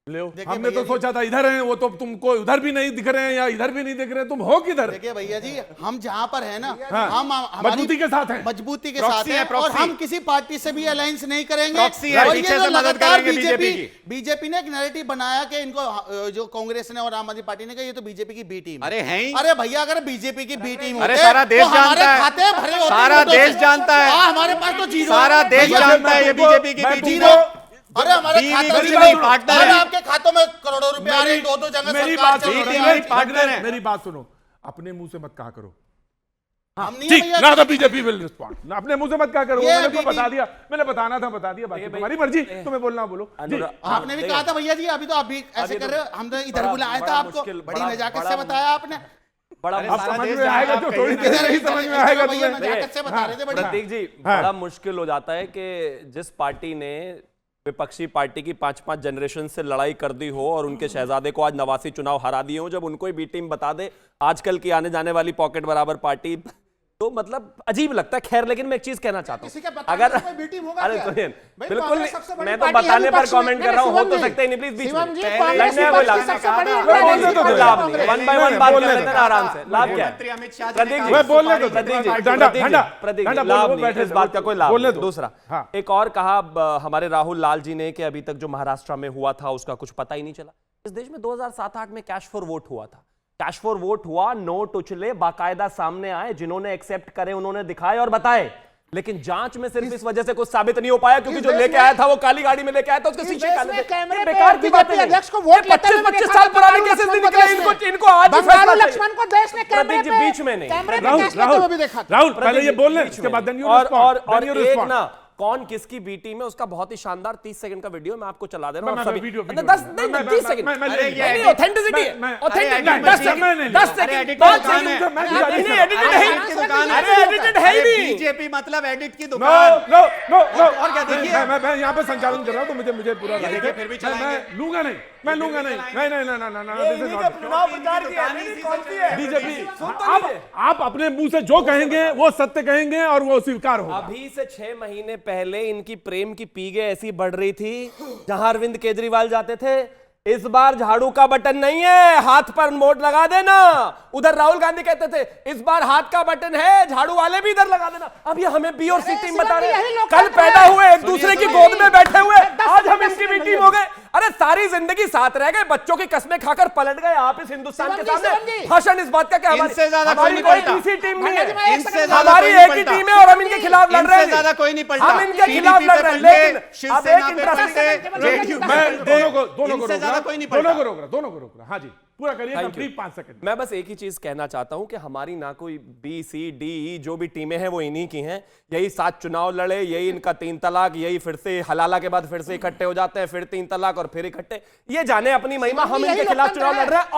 हमने तो सोचा था इधर हैं, वो तो तुमको उधर भी नहीं दिख रहे हैं या इधर भी नहीं दिख रहे हैं, तुम हो किधर? देखिए भैया जी, हम जहां पर है ना, हम मजबूती के साथ हैं, मजबूती के साथ हैं, और हम किसी पार्टी से भी अलायंस नहीं करेंगे। और ये जो लगातार बीजेपी ने एक नैरेटिव बनाया कि इनको, जो कांग्रेस ने और आम आदमी पार्टी ने कहा ये तो बीजेपी की बी टीम। अरे हैं, अरे भैया अगर बीजेपी की बी टीम अरे सारा देश जानता है, खाते भरे होते, सारा देश जानता है, हमारे पास तो जीरो, सारा देश जानता है ये बीजेपी की बी टीम। अरे हमारे खातों में, आपके खातों में करोड़ों रुपए आ रहे हैं, 2-2 जगह मेरी बात सुनो, मेरी बात सुनो, अपने मुंह से मत कहा करो। ठीक ना, तो बीजेपी विल रिस्पॉन्ड। अपने मुंह से मत कहा करो, मैंने तो बता दिया, मैंने बताना था बता दिया, बाकी तुम्हारी मर्जी, तुम्हें बोलना बोलो। आपने भी कहा था भैया जी, अभी तो आप भी ऐसे कर रहे हो, हम तो इधर बुलाया था आपको, बड़ी नजाकत से बताया आपने। अब समझ में आएगा जो थोड़ी देर ही समझ में आएगा तुम्हें। प्रतीक जी, बड़ा मुश्किल हो जाता है कि जिस पार्टी ने विपक्षी पार्टी की 5-5 जनरेशन से लड़ाई कर दी हो और उनके शहजादे को आज 89 चुनाव हरा दिए हो, जब उनको ही बी टीम बता दे आजकल की आने जाने वाली पॉकेट बराबर पार्टी, तो मतलब अजीब लगता है। खैर, लेकिन मैं एक चीज कहना चाहता हूं, अगर अरे सुनिए, बिल्कुल मैं तो बताने पर कमेंट कर रहा हूं, हो तो सकते ही नहीं, प्लीज बीच में वन बाय वन बात कर लेते हैं आराम से। लाभ क्या है प्रतीक जी, इस बात का कोई लाभ। दूसरा, एक और कहा हमारे राहुल लाल जी ने कि अभी तक जो महाराष्ट्र में हुआ था उसका कुछ पता ही नहीं चला। इस देश में 2007-8 में कैश फॉर वोट हुआ था, कैश फॉर वोट हुआ, नोट उछले बाकायदा सामने आए, जिन्होंने एक्सेप्ट करे उन्होंने दिखाए और बताए, लेकिन जांच में सिर्फ इस वजह से कुछ साबित नहीं हो पाया क्योंकि जो लेके आया था वो काली गाड़ी में लेके आया था, उसके शीशे काले थे। बेकार की बात है, अध्यक्ष को वोट 25 साल पुराने केसेस नहीं निकले, इनको आज बंगारू लक्ष्मण को देश ने कैमरे पे बीच में नहीं। राहुल पहले ये बोल ले, इसके बाद और एक ना कौन किसकी बी टीम है उसका बहुत ही शानदार 30 सेकंड का वीडियो मैं आपको चला दे रहा हूं। 10 सेकंड ऑथेंटिसिटी है, ऑथेंटिक 10 सेकंड 5 सेकंड नहीं, एडिटेड है ही नहीं। बीजेपी मतलब एडिट की दुकान। नो और क्या, देखिए मैं यहां पे संचालन कर रहा हूं, तो मुझे पूरा देखिए, फिर भी मैं लूंगा नहीं, मैं लूंगा नहीं, नहीं चुनाव प्रचार की है, कौन सी है बीजेपी। आप अपने मुंह से जो कहेंगे वो सत्य कहेंगे और वो स्वीकार होगा। अभी से 6 महीने पहले इनकी प्रेम की पीगे ऐसी बढ़ रही थी जहां अरविंद केजरीवाल जाते थे। इस बार झाड़ू का बटन नहीं है, हाथ पर नोट लगा देना। उधर राहुल गांधी कहते थे इस बार हाथ का बटन है, झाड़ू वाले भी इधर लगा देना। अब ये हमें बी और सी टीम बता रहे हैं, कल पैदा हुए एक दूसरे की गोद में बैठे हुए, आज हम इनकी बी टीम हो गए। अरे सारी जिंदगी साथ रह गए, बच्चों की कसमें खाकर पलट गए आप इस हिंदुस्तान के सामने। भाषण इस बात का क्या, इनसे ज्यादा हमारी कोई तीसरी टीम नहीं है, इनसे हमारी एक ही टीम है और हम इनके खिलाफ लड़ रहे हैं। ज्यादा कोई नहीं पलटा, हम इनके खिलाफ लड़ रहे हैं, लेकिन अब एक दोनों को रोक रहा। हाँ जी, पूरा करिए, 5 सेकंड। मैं बस एक ही चीज कहना चाहता हूं कि हमारी ना कोई बी सी डी ई जो भी टीमें हैं वो इन्हीं की हैं। यही 7 चुनाव लड़े, यही इनका 3 तलाक, यही फिर से हलाला के बाद फिर से इकट्ठे हो जाते हैं, फिर 3 तलाक और फिर इकट्ठे, ये जाने अपनी महिमा। हम इनके खिलाफ चुनाव लड़ रहे हैं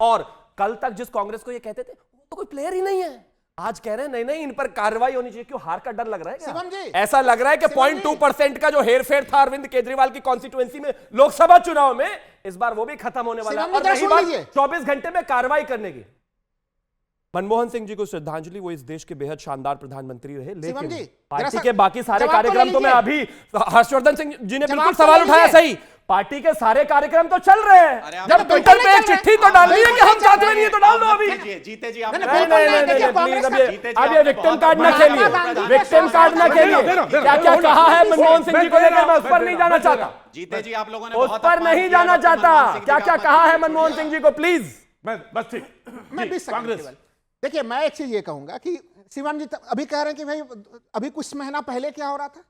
और कल तक जिस कांग्रेस को ये कहते थे वो तो कोई प्लेयर ही नहीं है, आज कह रहे हैं नहीं नहीं इन पर कार्रवाई होनी चाहिए। क्यों, हार का डर लग रहा है शिवम क्या? जी, ऐसा लग रहा है कि 0.2% का जो हेरफेर था अरविंद केजरीवाल की कॉन्स्टिट्यूएंसी में लोकसभा चुनाव में, इस बार वो भी खत्म होने वाला है। शिवम जी, और रही सुन बात लीजिए। 24 घंटे में कार्रवाई करने की, मनमोहन सिंह जी को श्रद्धांजलि, वो इस देश के बेहद शानदार प्रधानमंत्री रहे, लेकिन जी, पार्टी जरा के बाकी सारे जवाब तो ले कार्यक्रम तो मैं लीजिए। अभी हर्षवर्धन सिंह जी ने जवाब बिल्कुल तो सवाल ले उठाया, लीजिए। सही, पार्टी के सारे कार्यक्रम तो चल रहे हैं। अरे आप जब बिल्कुल ट्विटर पे एक चल रहे हैं। चिट्ठी तो डालनी है कि हम साथ में नहीं है तो डाल दो अभी। जीते जी नहीं, आपने नहीं, नहीं नहीं देखिए, नहीं कांग्रेस प्लीज, का- जीते जी अब ये आपने विक्टिम बहुत कार्ड ना बड़ा खेलिए, महात्मा गांधी विक्टिम कार्ड ना खेलिए। क्या क्या कहा है मनमोहन सिंह जी को लेकर, मैं उस पर नहीं जाना चाहता, जीते जी आप लोगों ने उस बहुत पर अपमान नहीं किया जाना डॉक्टर चाहता। मनमोहन सिंह जी क्या का क्या अपमान कहा है किया। मनमोहन सिंह जी को, प्लीज। मैं बस ठीक मैं 20 सेकंड केवल। देखिए, मैं एक चीज ये कहूंगा कि शिवम जी अभी कह रहे हैं कि भाई अभी कुछ महीना पहले क्या हो रहा था।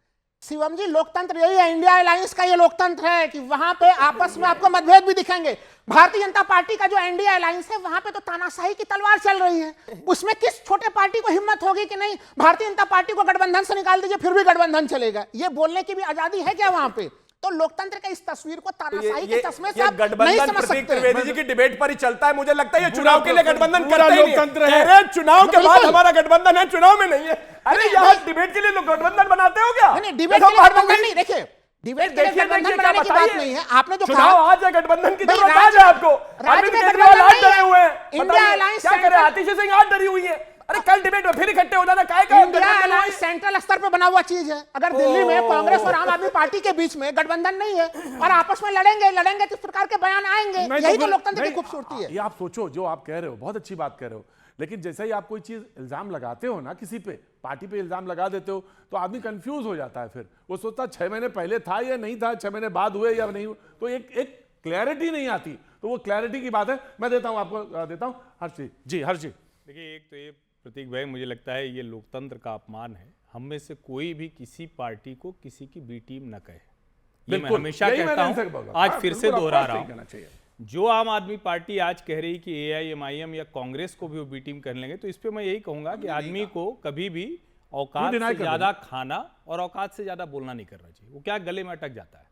शिवम जी, लोकतंत्र यही है, इंडिया अलायंस का ये लोकतंत्र है कि वहां पे आपस में आपको मतभेद भी दिखेंगे। भारतीय जनता पार्टी का जो एनडीए अलायंस है, वहां पे तो तानाशाही की तलवार चल रही है। उसमें किस छोटे पार्टी को हिम्मत होगी कि नहीं भारतीय जनता पार्टी को गठबंधन से निकाल दीजिए फिर भी गठबंधन चलेगा, ये बोलने की भी आजादी है क्या वहां पे? तो लोकतंत्र के इस तस्वीर को तानाशाही के चश्मे से आप नहीं गठबंधन समझ प्रतीक सकते। त्रिवेदी जी की डिबेट पर ही चलता है। मुझे लगता है ये चुनाव के लिए गठबंधन पूरा करते ही नहीं लोकतंत्र है। है। कह रहे हैं चुनाव के बाद बिल्कुल। हमारा गठबंधन है, चुनाव में नहीं है। अरे नहीं, यहाँ नहीं। डिबेट के लिए लोग गठबंधन बनाते हो क्या? नहीं, डिबेट देखो के लिए बात हो गठबंधन गई। नहीं, देखिए डिबेट के लिए देखिए, गठबंधन देखिए, बनाने की क्या बात बताइए? नहीं है। आपने जो चुनाव कहा, आज है, गठबंधन की भाई, जरूरत राज्य- आज है आपको। राज्य अरविंद में केजरीवाल गठबंधन आज नहीं डरे हुए हैं। इंडिया बताइए, अलायंस क्या सेंटर- करे, आतिशी सिंह आज डरी हुई है। अरे कल डिबेट में फिर इकट्ठे हो जाना, काय का इंडिया गठबंधन हुआ अलायंस है? सेंट्रल स्तर पे बना हुआ चीज है। अगर दिल्ली में कांग्रेस और आम आदमी पार्टी के बीच में गठबंधन नहीं है और आपस में लड़ेंगे तो इस प्रकार के बयान आएंगे, नहीं, यही तो फिर- लोकतंत्र की नहीं, खूबसूरती है। ये आप सोचो, जो आप कह रहे हो बहुत अच्छी बात कह रहे हो, लेकिन जैसे ही आप कोई चीज इल्जाम लगाते हो ना, किसी पे पार्टी पे इल्जाम लगा देते हो, तो आदमी कंफ्यूज हो जाता है। फिर वो सोचता 6 महीने पहले था या नहीं था, 6 महीने बाद हुए या नहीं हुए, तो एक क्लैरिटी नहीं आती। तो वो क्लैरिटी की बात है। मैं देता हूं आपको, देता हूं हर्ष जी। हर्ष जी, देखिए, एक तो ये प्रतीक भाई, मुझे लगता है ये लोकतंत्र का अपमान है। हम में से कोई भी किसी पार्टी को किसी की बी टीम न कहे, ये मैं बिल्कुल, हमेशा यही कहता मैंने हूं। इनसे बोला। आज हाँ, फिर से बिल्कुल, दोहरा आपको रहा सही कहना हूं, चाहिए। जो आम आदमी पार्टी आज कह रही कि एआईएमआईएम या कांग्रेस को भी वो बी टीम कर लेंगे, तो इस पे मैं यही कहूंगा कि आदमी को कभी भी औकात deny से कर ज्यादा खाना और औकात से ज्यादा बोलना नहीं करना चाहिए। वो क्या गले में अटक जाता है।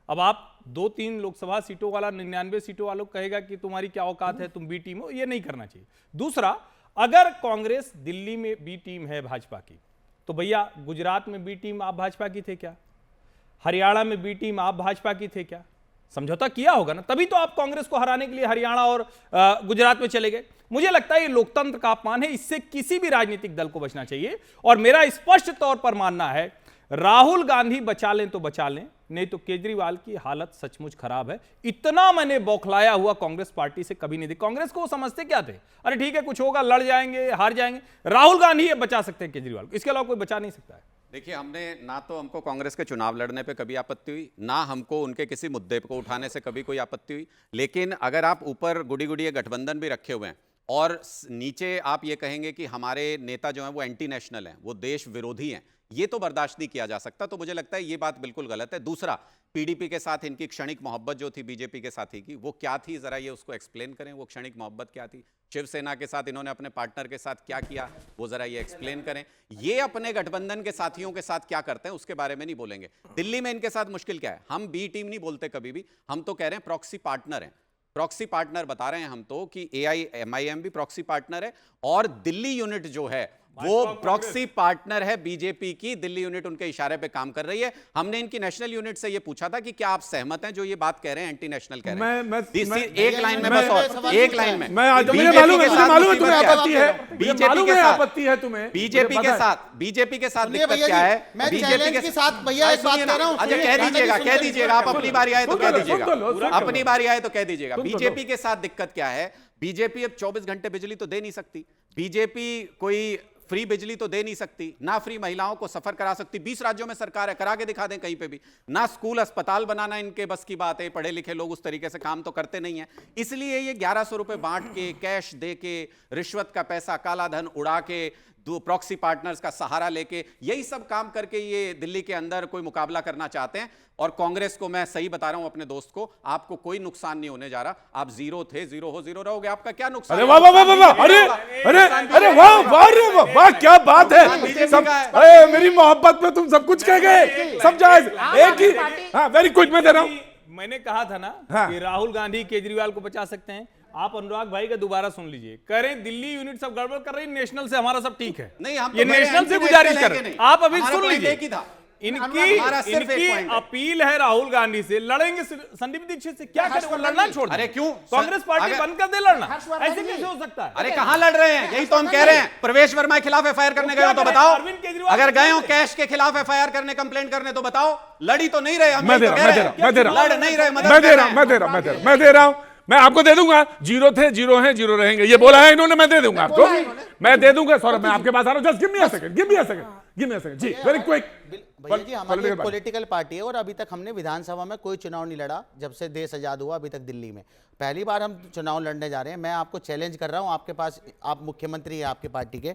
अब आप 2-3 लोकसभा सीटों वाला 99 सीटों वालों को कहेगा कि तुम्हारी क्या औकात है, तुम बी टीम हो, ये नहीं करना चाहिए। दूसरा, अगर कांग्रेस दिल्ली में बी टीम है भाजपा की, तो भैया गुजरात में बी टीम आप भाजपा की थे क्या? हरियाणा में बी टीम आप भाजपा की थे क्या? समझौता किया होगा ना, तभी तो आप कांग्रेस को हराने के लिए हरियाणा और गुजरात में चले गए। मुझे लगता है ये लोकतंत्र का अपमान है, इससे किसी भी राजनीतिक दल को बचना चाहिए। और मेरा स्पष्ट तौर पर मानना है, राहुल गांधी बचा लें तो बचा लें, नहीं तो केजरीवाल की हालत सचमुच खराब है। इतना मैंने बौखलाया हुआ कांग्रेस पार्टी से कभी नहीं देखा। कांग्रेस को वो समझते क्या थे, अरे ठीक है कुछ होगा, लड़ जाएंगे, हार जाएंगे। राहुल गांधी ये बचा सकते हैं केजरीवाल को, इसके अलावा कोई बचा नहीं सकता है। देखिए, हमने ना तो हमको कांग्रेस के चुनाव लड़ने पे कभी आपत्ति हुई, ना हमको उनके किसी मुद्दे को उठाने से कभी कोई आपत्ति हुई। लेकिन अगर आप ऊपर गुड़ी गुड़ी गठबंधन भी रखे हुए हैं और नीचे आप ये कहेंगे कि हमारे नेता जो हैं वो एंटी नेशनल हैं, वो देश विरोधी हैं, ये तो बर्दाश्त नहीं किया जा सकता। तो मुझे लगता है ये बात बिल्कुल गलत है। दूसरा, पीडीपी के साथ इनकी क्षणिक मोहब्बत जो थी बीजेपी के साथी की, वो क्या थी, जरा ये उसको एक्सप्लेन करें। वो क्षणिक मोहब्बत क्या थी? शिवसेना के साथ इन्होंने अपने पार्टनर के साथ क्या किया, वो जरा ये एक्सप्लेन करें। ये अपने गठबंधन के साथियों के साथ क्या करते हैं उसके बारे में नहीं बोलेंगे। दिल्ली में इनके साथ मुश्किल क्या है? हम बी टीम नहीं बोलते कभी भी, हम तो कह रहे हैं प्रॉक्सी पार्टनर हैं। प्रॉक्सी पार्टनर बता रहे हैं हम तो कि एआईएमआईएम भी प्रॉक्सी पार्टनर है और दिल्ली यूनिट जो है वो प्रॉक्सी पार्टनर है बीजेपी की। दिल्ली यूनिट उनके इशारे पे काम कर रही है। हमने इनकी नेशनल यूनिट से ये पूछा था कि क्या आप सहमत हैं जो ये बात कह रहे हैं एंटी नेशनल कह रहे हैं। एक लाइन में बस, और एक लाइन में, मैं आज मुझे मालूम है तुम्हें आपत्ति है, बीजेपी के साथ आपत्ति है तुम्हें, बीजेपी के साथ दिक्कत क्या है? मैं बीजेपी चैलेंज के साथ भैया एक बात कह रहा हूं। अच्छा, कह दीजिएगा आप, अपनी बारी आए तो कह दीजिएगा, अपनी बारी आए तो कह दीजिएगा। बीजेपी के साथ दिक्कत क्या है? बीजेपी अब 24 घंटे बिजली तो दे नहीं सकती, बीजेपी कोई फ्री बिजली तो दे नहीं सकती, ना फ्री महिलाओं को सफर करा सकती। 20 राज्यों में सरकार है, करा के दिखा दें कहीं पे भी। ना स्कूल अस्पताल बनाना इनके बस की बात है, पढ़े लिखे लोग उस तरीके से काम तो करते नहीं है। इसलिए ये 1100 रुपए बांट के, कैश दे के, रिश्वत का पैसा, काला धन उड़ा के, दो प्रॉक्सी पार्टनर्स का सहारा लेके, यही सब काम करके ये दिल्ली के अंदर कोई मुकाबला करना चाहते हैं। और कांग्रेस को मैं सही बता रहा हूं अपने दोस्त को, आपको कोई नुकसान नहीं होने जा रहा। आप जीरो थे, जीरो हो, जीरो रहोगे, आपका क्या नुकसान? अरे वाह वाह वाह वाह, अरे अरे अरे वाह वाह रे वाह वाह, क्या बात है। सब, अरे मेरी मोहब्बत में तुम सब कुछ कह गए, सब जायज। एक ही, हाँ वेरी क्विक, मैं दे रहा हूं। मैंने कहा था ना हाँ। कि राहुल गांधी केजरीवाल को बचा सकते हैं। आप अनुराग भाई का दोबारा सुन लीजिए, करें दिल्ली यूनिट सब गड़बड़ कर रही, नेशनल से हमारा सब ठीक है। नहीं, हम तो ये बड़े नेशनल से एंटी गुजारिश नेशनल कर है रहे कि हैं। आप अभी हमारा सुन पॉइंट लीजिए, एक ही था। हमारा सिर्फ एक इनकी पॉइंट है। अपील है राहुल गांधी से, लड़ेंगे संदीप दीक्षित से, क्या करें, वो लड़ना छोड़ दें। अरे क्यों? कांग्रेस पार्टी अगर- बंद कर दे लड़ना, हर्षवर्धन ऐसे जी। कैसे हो सकता है? अरे कहां लड़ रहे हैं? यही तो हम कह रहे हैं। प्रवेश वर्मा के खिलाफ एफआईआर करने गए हो तो क्या बताओ। करें? अरविंद केजरीवाल अगर को गए हो बोल कैश के खिलाफ एफआईआर करने, कंप्लेंट करने तो बताओ। लड़ी तो नहीं रहे हम, मैं यही दे तो रहा कह हूं, रहे हैं। मैं दे रहा हूं, लड़ नहीं रहे, मदद मैं कर दे रहा रहे हूं, हैं। मैं दे रहा हूं, मैं आपको दे दूंगा। जीरो थे, जीरो हैं, जीरो रहेंगे, ये बोला है इन्होंने, मैं दे दूंगा आपको, मैं दे दूंगा। सौरभ, मैं आपके पास आ रहा हूं, just give me a second, give me a second जी, वेरी क्विक। भैया जी, हमारी एक पॉलिटिकल पार्टी है और अभी तक हमने विधानसभा में कोई चुनाव नहीं लड़ा जब से देश आजाद हुआ अभी तक दिल्ली में। पहली बार हम चुनाव लड़ने जा रहे हैं। मैं आपको चैलेंज कर रहा हूं, आपके पास, आप मुख्यमंत्री हैं आपकी पार्टी के,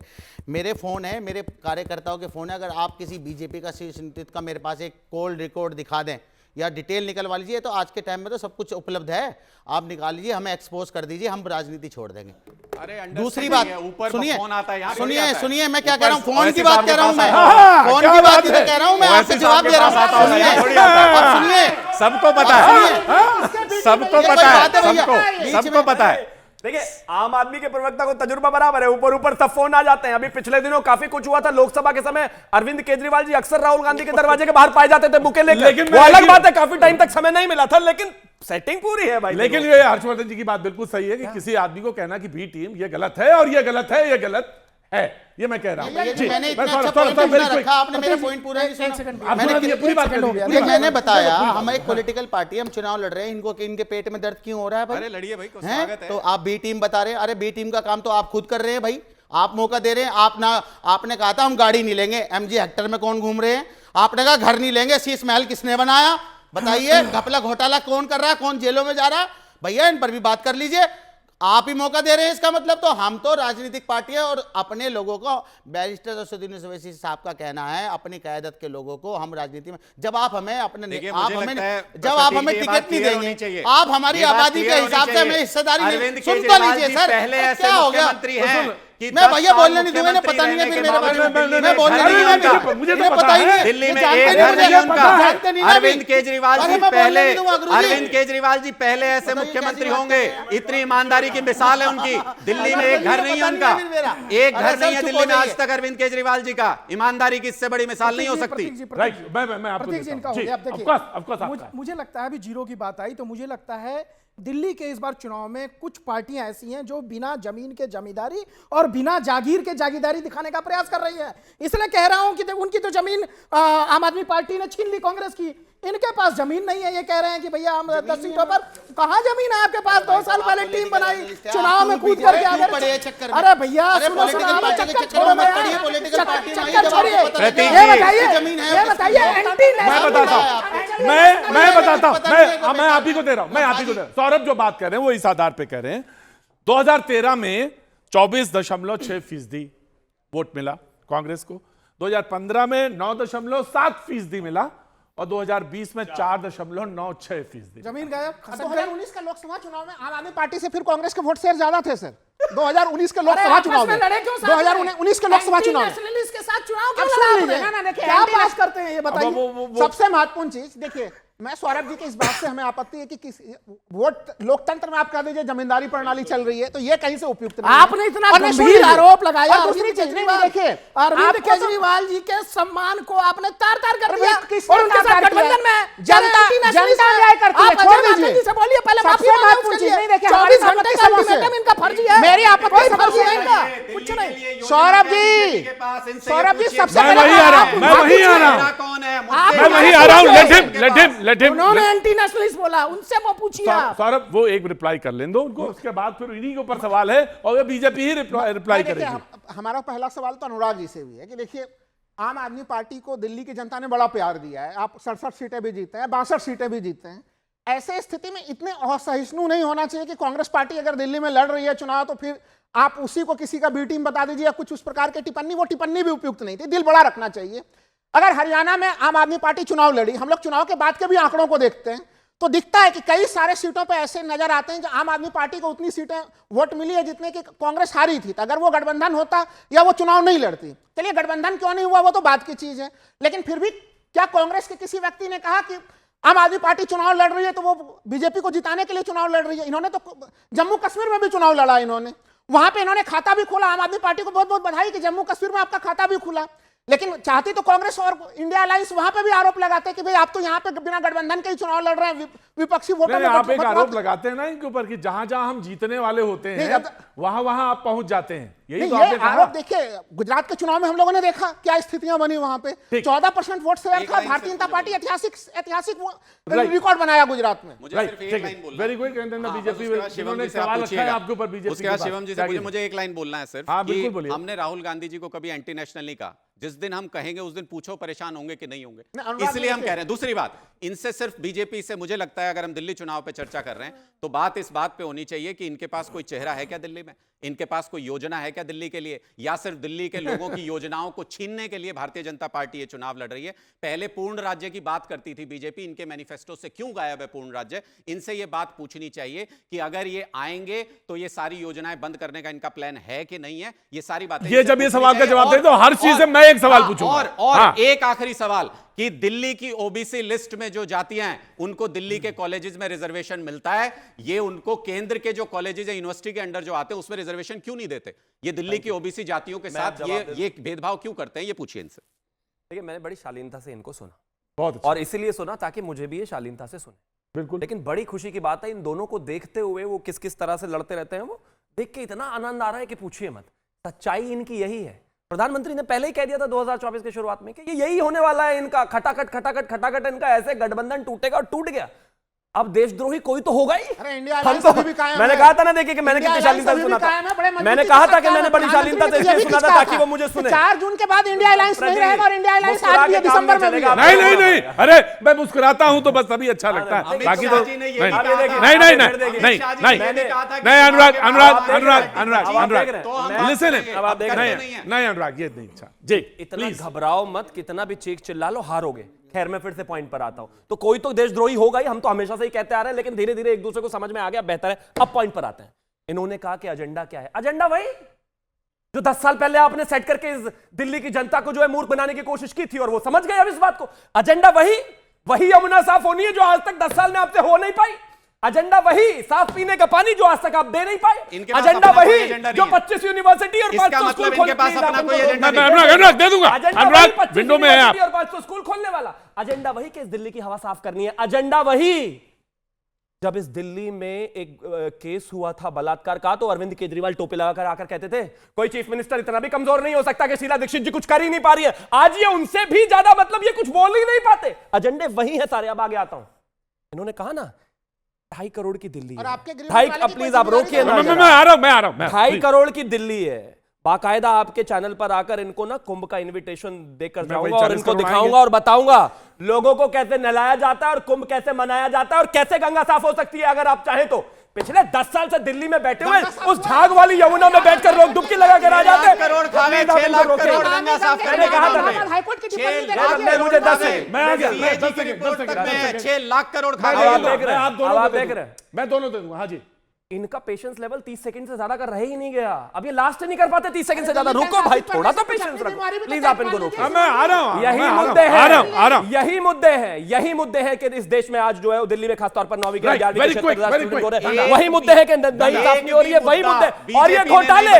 मेरे फोन है, मेरे कार्यकर्ताओं के फोन है, अगर आप किसी बीजेपी का शीर्ष नेतृत्व का मेरे पास एक कॉल रिकॉर्ड दिखा दें या डिटेल निकलवा लीजिए, तो आज के टाइम में तो सब कुछ उपलब्ध है, आप निकाल लीजिए, हमें एक्सपोज कर दीजिए, हम राजनीति छोड़ देंगे। अरे दूसरी बात, ऊपर सुनिए फोन आता है, यहाँ थोड़ी सुनिए आता है। सुनिए, मैं क्या ऊपर कह रहा हूँ, फोन OSC की बात साहब कह रहा हूँ के मैं, पास आता है। फोन क्या की बात बात की है? तो कह रहा हूँ मैं, OSC आपसे जवाब दे रहा हूँ। साहब के पास आता है, सुनिए, थोड़ी आता है। अब सुनिए, सबको पता है, सबको ये कोई पता बात है है, भैया? सबको बीच सबको में- पता है। देखिए, आम आदमी के प्रवक्ता को तजुर्बा बराबर है, ऊपर ऊपर सब फोन आ जाते हैं। अभी पिछले दिनों काफी कुछ हुआ था लोकसभा के समय, अरविंद केजरीवाल जी अक्सर राहुल गांधी के दरवाजे के बाहर पाए जाते थे बुके लेकर। लेकिन वो मैं- अलग बात है, काफी टाइम तक समय नहीं मिला था, लेकिन सेटिंग पूरी है भाई। लेकिन ये हर्षवर्धन जी की बात बिल्कुल सही है कि किसी आदमी को कहना कि बी टीम ये गलत है और ये गलत है, ये गलत है, ये मैं कह रहा हूं। भैया जी, जी, मैंने इतना सौरभ, अच्छा सौरभ, पॉइंट very अपना quick। रखा, आपने मेरा पॉइंट पूरा नहीं एक सेकंड, सुना। आप मैंने सुनिए, पूरी बात कर दीजिए, पूरी ये बात मैंने कर दीजिए। बताया, हम एक पॉलिटिकल पार्टी है, हम चुनाव लड़ रहे हैं, इनको इनके पेट में दर्द क्यों हो रहा है भाई? अरे लड़िए भाई, को हैं? स्वागत है। तो आप बी टीम बता रहे हैं, अरे बी टीम का काम तो आप खुद कर रहे हैं भाई, आप मौका दे रहे हैं। आप ना, आपने कहा था हम गाड़ी नहीं लेंगे, एमजी हेक्टर में कौन घूम रहे हैं? आपने कहा घर नहीं लेंगे, शीश महल किसने बनाया बताइए? घपला घोटाला कौन कर रहा है, कौन जेलों में जा रहा है? भैया इन पर भी बात कर लीजिए, आप ही मौका दे रहे हैं। इसका मतलब तो हम तो राजनीतिक पार्टी है और अपने लोगों को, बैरिस्टर असदुद्दीन ओवैसी साहब का कहना है, अपनी क़यादत के लोगों को हम राजनीति में, जब आप हमें अपने देखिए, आप मुझे हमें लगता है जब आप हमें प्रतीक जी, ये बात टिकट नहीं clear होनी देंगे, चाहिए। आप हमारी ये बात आबादी के clear होनी हिसाब से चाहिए। हमें हिस्सेदारी अरविंद नहीं, सुन तो केजरीवाल लीजिए जी सर, पहले ऐसे क्या हो गया? मुख्यमंत्री हैं कि मैं 10 भैया साल बोलने नहीं दूंगा, इन्हें मुख्यमंत्री पता नहीं है, रहने फिर के मेरे बावजूद बारे में दिल्ली में मैं बोलने घर नहीं नहीं दूंगा। उनका। मुझे तो इन्हें पता ही है। नहीं है। दिल्ली ये में जानते एक नहीं घर मुझे, नहीं उनका। जानते नहीं ना अरविंद अभी। केजरीवाल अरे जी मैं बोलने पहले, नहीं दूंगा, गुरुजी। अरविंद केजरीवाल जी पहले ऐसे बताइए मुख्यमंत्री कैसी बात होंगे, कर रहे हैं? इतनी ईमानदारी की मिसाल है उनकी। दिल्ली में एक घर नहीं है उनका, एक घर नहीं है दिल्ली में आज तक अरविंद केजरीवाल जी का। ईमानदारी की इससे बड़ी मिसाल नहीं हो सकती। राइट, मैं आपको प्रतीक जी देता इनका हूं। हो जी, गया। अब of देखिए, course, of course आपका है। मुझे लगता है अभी जीरो की बात आई तो मुझे लगता है दिल्ली के इस बार चुनाव में कुछ पार्टियां ऐसी हैं जो बिना जमीन के जमींदारी और बिना जागीर के जागीरदारी दिखाने का प्रयास कर रही है। इसलिए कह रहा हूं कि उनकी तो जमीन आम आदमी पार्टी ने छीन ली कांग्रेस की, इनके पास जमीन नहीं है। ये कह रहे हैं कि भैया हम 10 सीटों पर, कहां जमीन है आपके पास? 2 साल पहले टीम बनाई, चुनाव में कूद करके आ गए। अरे भैया सुनो सुनो, हमें चक्कर छोड़ो भैया, चक्कर छोड़िए। प्रतीक ये जी, बताइए एंटी मैं बताता हूं, मैं बताता हूं, मैं आप ही को दे रहा हूं, मैं आप ही को दे रहा हूं। सौरभ जो बात कर रहे हैं वो इस आधार पे कह रहे हैं, 2013 में 24.6% वोट मिला कांग्रेस को, 2015 में 9.7% मिला और 2020 में 4.96%। जमीन गायब। 2019 का लोकसभा चुनाव में आम आदमी पार्टी से फिर कांग्रेस के वोट शेयर ज्यादा थे सर। 2019 के लोकसभा चुनाव में, 2019 के लोकसभा चुनाव में नेशनलिस्ट के साथ चुनाव अब क्यों सुन लड़ा लीजिए, आपने? ना, देखिए, क्या एंटी- पास करते हैं ये बताइए। सबसे महत्वपूर्ण चीज देखिए, मैं सौरभ जी के इस बात से हमें आपत्ति है कि किस वोट लोकतंत्र में आप कह दीजिए जमींदारी प्रणाली चल रही है, तो ये कहीं से उपयुक्त नहीं है। आपने इतना और नहीं, गंभीर सुनिए, आरोप लगाया और दूसरी चीज नहीं, देखिए अरविंद आपको तो- केजरीवाल जी के सम्मान को आपने तार तार कर दिया किसने और उनके तार साथ तार किया? गठबंधन में जनता न्याय करती है, आप छोड़ अजय माकन दीजिए। जी से बोलिए पहले माफी सबसे मांगे महत्वपूर्ण उसके चीज नहीं, लिए। देखिए, हमारी 24 घंटे का आपत्ति अल्टीमेटम इनका फर्जी है। मेरी आपत्ति कोई समझ फर्जी से है इनका, दिल्ली कुछ के नहीं। लिए योजना सौरभ है जी, दिल्ली के पास, इनसे ये सौरभ जी पूछिए। सबसे मैं पहले वही आ रहा हूं, मैं वही आ रहा हूं। मेरा कौन है? आप- मैं वही आ रहा हूं, लेट हिम। उन्होंने एंटी नेशनलिस्ट बोला, उनसे वो पूछिए आप। सौरभ वो एक रिप्लाई कर लें दो उनको, उसके बाद फिर इन्हीं के ऊपर सवाल है और ये बीजेपी ही रिप्लाई देखिए, करेगी। हमारा पहला सवाल तो अनुराग जी से भी है कि देखिए, आम आदमी पार्टी को दिल्ली की जनता ने बड़ा प्यार दिया है। आप 67 सीटें भी जीते हैं, 62 सीटें भी जीते हैं। ऐसे स्थिति में इतने असहिष्णु नहीं होना चाहिए कि कांग्रेस पार्टी अगर दिल्ली में लड़ रही है चुनाव तो फिर आप उसी को किसी का बी टीम बता दीजिए या कुछ उस प्रकार की टिप्पणी। वो टिप्पणी भी उपयुक्त नहीं थी, दिल बड़ा रखना चाहिए। अगर हरियाणा में आम आदमी पार्टी चुनाव लड़ी, हम लोग चुनाव के बाद के भी आंकड़ों को देखते हैं तो दिखता है कि कई सारे सीटों पे ऐसे नजर आते हैं कि आम आदमी पार्टी को उतनी सीटें वोट मिली है जितने की कांग्रेस हारी थी। तो अगर वो गठबंधन होता या वो चुनाव नहीं लड़ती, चलिए गठबंधन क्यों नहीं हुआ वो तो बात की चीज है, लेकिन फिर भी क्या कांग्रेस के किसी व्यक्ति ने कहा कि आम आदमी पार्टी चुनाव लड़ रही है तो वो बीजेपी को जिताने के लिए चुनाव लड़ रही है। इन्होंने तो जम्मू कश्मीर में भी चुनाव लड़ा, इन्होंने वहां पे इन्होंने खाता भी खोला। आम आदमी पार्टी को बहुत बहुत बधाई कि जम्मू कश्मीर में आपका खाता भी खुला। लेकिन चाहती तो कांग्रेस और इंडिया अलायंस वहां पे भी आरोप लगाते हैं कि भाई आप तो यहाँ पे बिना गठबंधन के ही चुनाव लड़ रहे हैं, विपक्षी वोटों में आप एक आरोप लगाते हैं ना इनके ऊपर कि जहां जहां हम जीतने वाले होते हैं वहां वहां आप पहुंच जाते हैं। यही तो आपने कहा। आरोप देखिए, गुजरात के चुनाव में हम लोगों ने देखा क्या स्थितियां बनी वहां पे। 14% वोट शेयर था भारतीय जनता पार्टी, ऐतिहासिक रिकॉर्ड बनाया गुजरात में। Very good. बीजेपी ने सवाल रखा है आपके ऊपर, बीजेपी उसके बाद शिवम जी से मुझे एक लाइन बोलना है सिर्फ। हाँ, बिल्कुल बोलिए। हमने राहुल गांधी जी को कभी एंटी नेशनल नहीं कहा। जिस दिन हम कहेंगे उस दिन पूछो परेशान होंगे कि नहीं होंगे, इसलिए हम कह रहे हैं। दूसरी बात, इनसे सिर्फ बीजेपी से मुझे लगता है अगर हम दिल्ली चुनाव पे चर्चा कर रहे हैं तो बात इस बात पे होनी चाहिए कि इनके पास कोई चेहरा है क्या दिल्ली में, इनके पास कोई योजना है क्या दिल्ली के लिए, या सिर्फ दिल्ली के लोगों की योजनाओं को छीनने के लिए भारतीय जनता पार्टी ये चुनाव लड़ रही है। पहले पूर्ण राज्य की बात करती थी बीजेपी, इनके मैनिफेस्टो से क्यों गायब है पूर्ण राज्य? इनसे ये बात पूछनी चाहिए कि अगर ये आएंगे तो ये सारी योजनाएं बंद करने का इनका प्लान है कि नहीं है। ये सारी बातें ये जब ये सवाल का जवाब दे तो हर चीज से मैं एक सवाल पूछूंगा। और एक आखिरी सवाल कि दिल्ली की ओबीसी लिस्ट में जो जातियां हैं उनको दिल्ली के कॉलेजेस में रिजर्वेशन मिलता है, ये उनको केंद्र के जो कॉलेजेस है यूनिवर्सिटी के अंडर जो आते हैं उसमें रिजर्वेशन क्यों नहीं देते? ये दिल्ली की ओबीसी जातियों के साथ ये भेदभाव क्यों करते हैं? ये पूछिए इनसे। देखिए, मैंने बड़ी शालीनता से इनको सुना, बहुत अच्छा। और इसीलिए सुना ताकि मुझे भी ये शालीनता से सुने। बिल्कुल। लेकिन बड़ी खुशी की बात है, इन दोनों को देखते हुए वो किस किस तरह से लड़ते रहते हैं, वो देख के इतना आनंद आ रहा है कि पूछिए मत। सच्चाई इनकी यही है। प्रधानमंत्री ने पहले ही कह दिया था 2024 की शुरुआत में कि ये यही होने वाला है, इनका खटाखट इनका ऐसे गठबंधन टूटेगा, और टूट गया। अब देशद्रोही कोई तो होगा ही। अरे इंडिया हम तो मैंने कहा था ना, देखिए कि मैंने कितनी शालीनता से सुना था। मैंने कहा था कि मैंने बड़ी शालीनता से इसलिए सुना था ताकि वो मुझे सुने। 4 जून के बाद इंडिया अलायंस नहीं रहेगा, और इंडिया अलायंस आज भी दिसंबर में भी। नहीं, अरे मैं मुस्कुराता हूं तो बस तभी अच्छा लगता है, बाकी तो नहीं। अनुराग लिसन, नहीं अनुराग, ये नहीं। अच्छा जी, इतना घबराओ मत, कितना भी चीख चिल्ला लो, हारोगे। खैर, मैं फिर से पॉइंट पर आता हूं। तो कोई तो देशद्रोही होगा ही, हम तो हमेशा से ही कहते आ रहे हैं, लेकिन धीरे धीरे एक दूसरे को समझ में आ गया, बेहतर है। अब पॉइंट पर आते हैं। इन्होंने कहा कि एजेंडा क्या है? एजेंडा वही जो 10 साल पहले आपने सेट करके इस दिल्ली की जनता को जो है मूर्ख बनाने की कोशिश की थी, और वो समझ गए अब इस बात को। एजेंडा वही यमुना साफ होनी है जो आज तक 10 साल में आपसे हो नहीं पाई। एजेंडा वही साफ पीने का पानी जो आज तक आप दे नहीं पाए। एजेंडा वही जो 25 यूनिवर्सिटी और 500 स्कूल खोलने अनुराग दे दूंगा। अनुराग विंडो में है आप। और 500 स्कूल खोलने वाला। एजेंडा वही कि इस दिल्ली की हवा साफ करनी है। एजेंडा वही जब इस दिल्ली में एक केस हुआ था बलात्कार का, तो अरविंद केजरीवाल टोपी लगाकर आकर कहते थे कोई चीफ मिनिस्टर इतना भी कमजोर नहीं हो सकता कि शीला दीक्षित जी कुछ कर ही नहीं पा रही है। आज ये उनसे भी ज्यादा, मतलब ये कुछ बोल ही नहीं पाते। एजेंडे वही है सारे। अब आगे आता हूं। इन्होंने कहा ना 2.5 करोड़ की दिल्ली है। 2.5, प्लीज आप रोकिए ना, मैं आ रहा हूं। 2.5 करोड़ की दिल्ली है। बाकायदा आपके चैनल पर आकर इनको ना कुंभ का इनविटेशन देकर जाऊंगा और इनको दिखाऊंगा और बताऊंगा लोगों को कैसे नहलाया जाता है और कुंभ कैसे मनाया जाता है और कैसे गंगा साफ हो सकती है अगर आप चाहें तो। पिछले 10 साल से दिल्ली में बैठे हुए उस झाग वाली यमुना में बैठकर लोग डुबकी लगा कर आ जाते हैं। 6 लाख करोड़ गंगा साफ मैंने कहा था मुझे 10 मैं आ गया 10 सेकंड 6 लाख करोड़ खा आप देख रहे हैं। मैं दोनों दे दूंगा। हाँ जी, इनका पेशेंस लेवल 30 सेकंड से ज्यादा का रह ही नहीं गया। अब ये लास्ट नहीं कर पाते 30 सेकंड से ज्यादा। रुको भाई, थोड़ा तो पेशेंस रखो प्लीज, आप इनको रोको। मैं आ रहा हूं। यही मुद्दे हैं, यही मुद्दे हैं कि इस देश में आज जो है वो दिल्ली में खासतौर पर 9वीं की 11वीं की स्टूडेंट हो रहे हैं। वही मुद्दे हैं कि नहीं साफ नहीं हो रही है, वही मुद्दे। और ये घोटाले,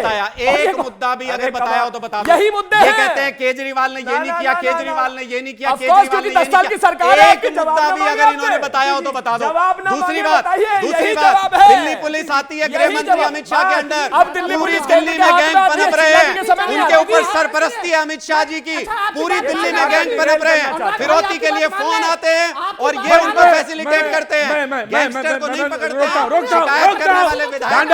एक मुद्दा भी अगर बताया हो तो बता। यही मुद्दे हैं। कहते हैं केजरीवाल ने ये नहीं किया, केजरीवाल ने ये नहीं किया, केजरीवाल ने 10 साल की सरकार है। एक मुद्दा भी अगर इन्होंने बताया हो तो बता दो। दूसरी बात, दिल्ली पुलिस आती है गृह मंत्री अमित शाह के अंडर, अब दिल्ली पूरी दिल्ली में गैंग पनप रहे हैं। उनके ऊपर सरपरस्ती है अमित शाह जी की। पूरी दिल्ली में गैंग पनप रहे हैं। फिरौती के लिए फोन आते हैं और ये उनको फैसिलिटेट करते हैं। गैंगस्टर को नहीं पकड़ते हैं। शिकायत करने वाले विधायक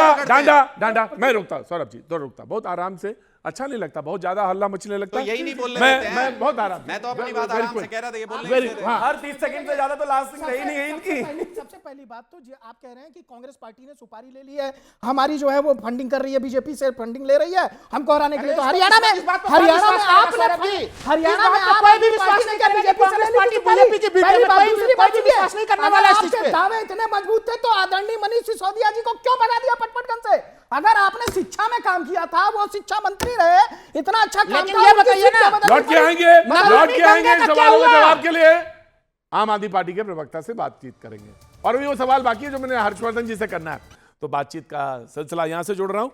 डांडा मैं रोकता हूं। सौरभ जी दो रोकता, बहुत आराम से। अच्छा नहीं लगता, बहुत ज्यादा हल्ला मचने लगता है। तो यही नहीं बोल रहे हैं। मैं बहुत आराम, मैं तो अपनी बात आराम से कह रहा था। ये बोलने हर 30 सेकंड से ज्यादा तो लास्टिंग रही नहीं है इनकी। सबसे पहली बात तो आप कह रहे हैं कि कांग्रेस पार्टी ने सुपारी ले ली है, हमारी जो है वो फंडिंग कर रही है, बीजेपी से फंडिंग ले रही है हमको हराने के लिए। तो हरियाणा में आपने हरियाणा में कोई भी विश्वास नहीं किया बीजेपी से पार्टी बीजेपी की बीजेपी में कोई विश्वास नहीं करने वाला है। आपके दावे इतने मजबूत थे तो आदरणीय मनीष सिसोदिया जी को क्यों भगा दिया पटपटगंज से? अगर आपने शिक्षा में काम किया था, वो शिक्षा मंत्री रहे, इतना अच्छा काम था, लौट के आएंगे सवालों के जवाब के लिए। आम आदमी पार्टी के प्रवक्ता से बातचीत करेंगे। और भी वो सवाल बाकी है जो मैंने हर्षवर्धन जी से करना है, तो बातचीत का सिलसिला यहां से जोड़ रहा हूं।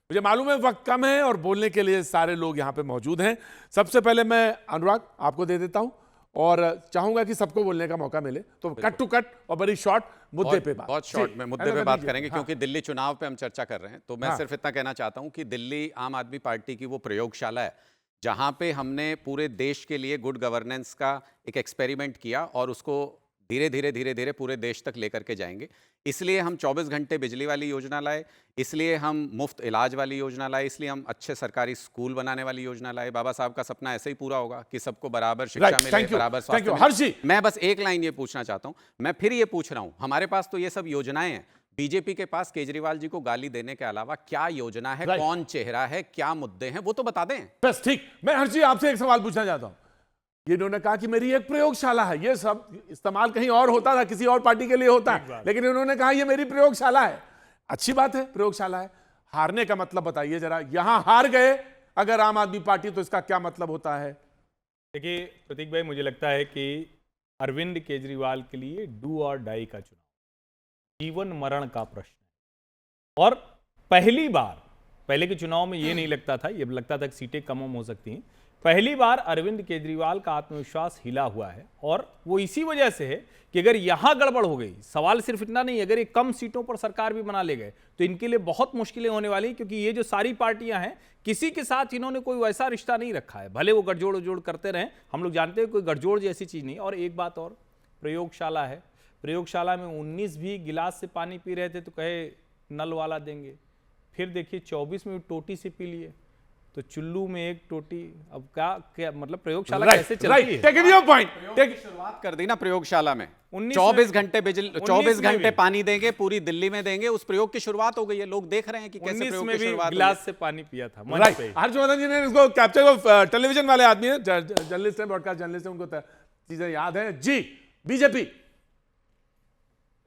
मुझे मालूम है वक्त कम है और बोलने के लिए सारे लोग यहां पे मौजूद हैं। सबसे पहले मैं अनुराग आपको दे देता हूं और चाहूंगा कि सबको बोलने का मौका मिले, तो कट टू कट और बड़ी शॉर्ट मुद्दे पे बात। बहुत शॉर्ट में मुद्दे पे बात करेंगे क्योंकि दिल्ली चुनाव पे हम चर्चा कर रहे हैं। तो मैं सिर्फ इतना कहना चाहता हूं कि दिल्ली आम आदमी पार्टी की वो प्रयोगशाला है जहां पे हमने पूरे देश के लिए गुड गवर्नेंस का एक एक्सपेरिमेंट किया और उसको धीरे धीरे पूरे देश तक लेकर के जाएंगे। इसलिए हम 24 घंटे बिजली वाली योजना लाए, इसलिए हम मुफ्त इलाज वाली योजना लाए, इसलिए हम अच्छे सरकारी स्कूल बनाने वाली योजना लाए। बाबा साहब का सपना ऐसे ही पूरा होगा कि सबको बराबर शिक्षा मिले, बराबर स्वास्थ्य मिले। मैं बस एक लाइन ये पूछना चाहता हूं, मैं फिर ये पूछ रहा हूं, हमारे पास तो ये सब योजनाएं हैं, बीजेपी के पास केजरीवाल जी को गाली देने के अलावा क्या योजना है, कौन चेहरा है, क्या मुद्दे हैं, वो तो बता दें। बस ठीक। मैं हर्षी आपसे एक सवाल पूछना चाहता हूं। ये इन्होंने कहा कि मेरी एक प्रयोगशाला है, ये सब इस्तेमाल कहीं और होता था, किसी और पार्टी के लिए होता है, लेकिन इन्होंने कहा ये मेरी प्रयोगशाला है। अच्छी बात है, प्रयोगशाला है। हारने का मतलब बताइए जरा। यहां हार गए अगर आम आदमी पार्टी, तो इसका क्या मतलब होता है? देखिए प्रतीक भाई, मुझे लगता है कि अरविंद केजरीवाल के लिए डू और डाई का चुनाव, जीवन मरण का प्रश्न है। और पहली बार, पहले के चुनाव में ये नहीं लगता था, ये लगता था कि सीटें कम हो सकती हैं। पहली बार अरविंद केजरीवाल का आत्मविश्वास हिला हुआ है और वो इसी वजह से है कि अगर यहां गड़बड़ हो गई, सवाल सिर्फ इतना नहीं, अगर ये कम सीटों पर सरकार भी बना ले गए तो इनके लिए बहुत मुश्किलें होने वाली, क्योंकि ये जो सारी पार्टियां हैं किसी के साथ इन्होंने कोई वैसा रिश्ता नहीं रखा है, भले वो गठजोड़ उजोड़ करते रहें, हम लोग जानते हैं कोई गठजोड़ जैसी चीज नहीं। और एक बात और, प्रयोगशाला है, प्रयोगशाला में 19 भी गिलास से पानी पी रहे थे तो कहे नल वाला देंगे, फिर देखिए 24 में टोटी से पी लिए, तो चुल्लू में एक टोटी। अब क्या मतलब प्रयोगशाला कैसे चलती है? टेकिंग योर पॉइंट, शुरुआत कर दी ना प्रयोगशाला में। 24 घंटे बिजली, 24 घंटे पानी देंगे, पूरी दिल्ली में देंगे, उस प्रयोग की शुरुआत हो गई है। लोग देख रहे हैं कि कैसे प्रयोग की शुरुआत। गिलास से पानी पिया था। हर्षवर्धन जी ने इसको कैप्चर, वो टेलीविजन वाले आदमी है, जर्नलिस्ट है, ब्रॉडकास्ट जर्नलिस्ट है, उनको चीजें याद है जी। बीजेपी,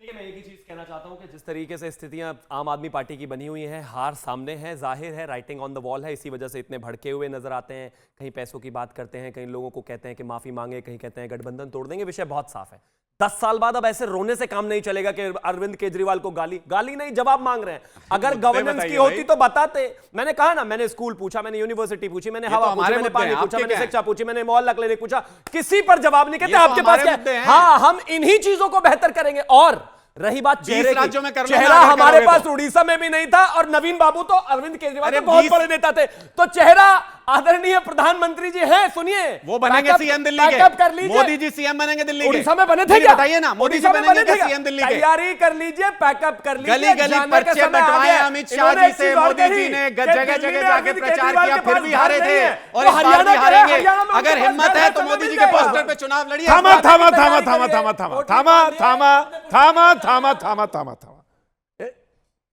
मैं एक ही चीज कहना चाहता हूं कि जिस तरीके से स्थितियां आम आदमी पार्टी की बनी हुई हैं, हार सामने है, जाहिर है, राइटिंग ऑन द वॉल है, इसी वजह से इतने भड़के हुए नजर आते हैं। कहीं पैसों की बात करते हैं, कहीं लोगों को कहते हैं कि माफी मांगे, कहीं कहते हैं गठबंधन तोड़ देंगे। विषय बहुत साफ है। 10 साल बाद अब ऐसे रोने से काम नहीं चलेगा कि अरविंद केजरीवाल को गाली नहीं, जवाब मांग रहे हैं। अगर गवर्नेंस की होती तो बताते। मैंने कहा ना, मैंने स्कूल पूछा, मैंने यूनिवर्सिटी पूछी, मैंने हवा पूछी, मैंने पानी पूछा, मैंने शिक्षा पूछी, मैंने मोहल्ला क्लिनिक पूछा, किसी पर जवाब नहीं। कहते आपके पास क्या? हाँ, हम इन्हीं चीजों को बेहतर करेंगे। और रही बात चेहरे की, चेहरा हमारे पास उड़ीसा में भी नहीं था और नवीन बाबू तो अरविंद केजरीवाल के बहुत बड़े नेता थे। तो चेहरा आदरणीय प्रधानमंत्री जी हैं, सुनिए, वो बनेंगे सीएम दिल्ली के। कर लीजिए, मोदी जी सीएम बनेंगे दिल्ली के। उड़ीसा में बने थे क्या? बताइए ना, मोदी जी बनेंगे क्या सीएम दिल्ली के? तैयारी कर लीजिए, पैकअप कर लीजिए। गली गली पर्चे बंटवाए अमित शाह जी से, मोदी जी ने जगह जगह जाके प्रचार किया, फिर भी हारे थे और इस बार भी हारेंगे। अगर हिम्मत है तो मोदी जी के पोस्टर पे चुनाव लड़िए। थामा थामा थामा थामा थामा थामा थामा थामा थामा थामा थामा थामा थामा।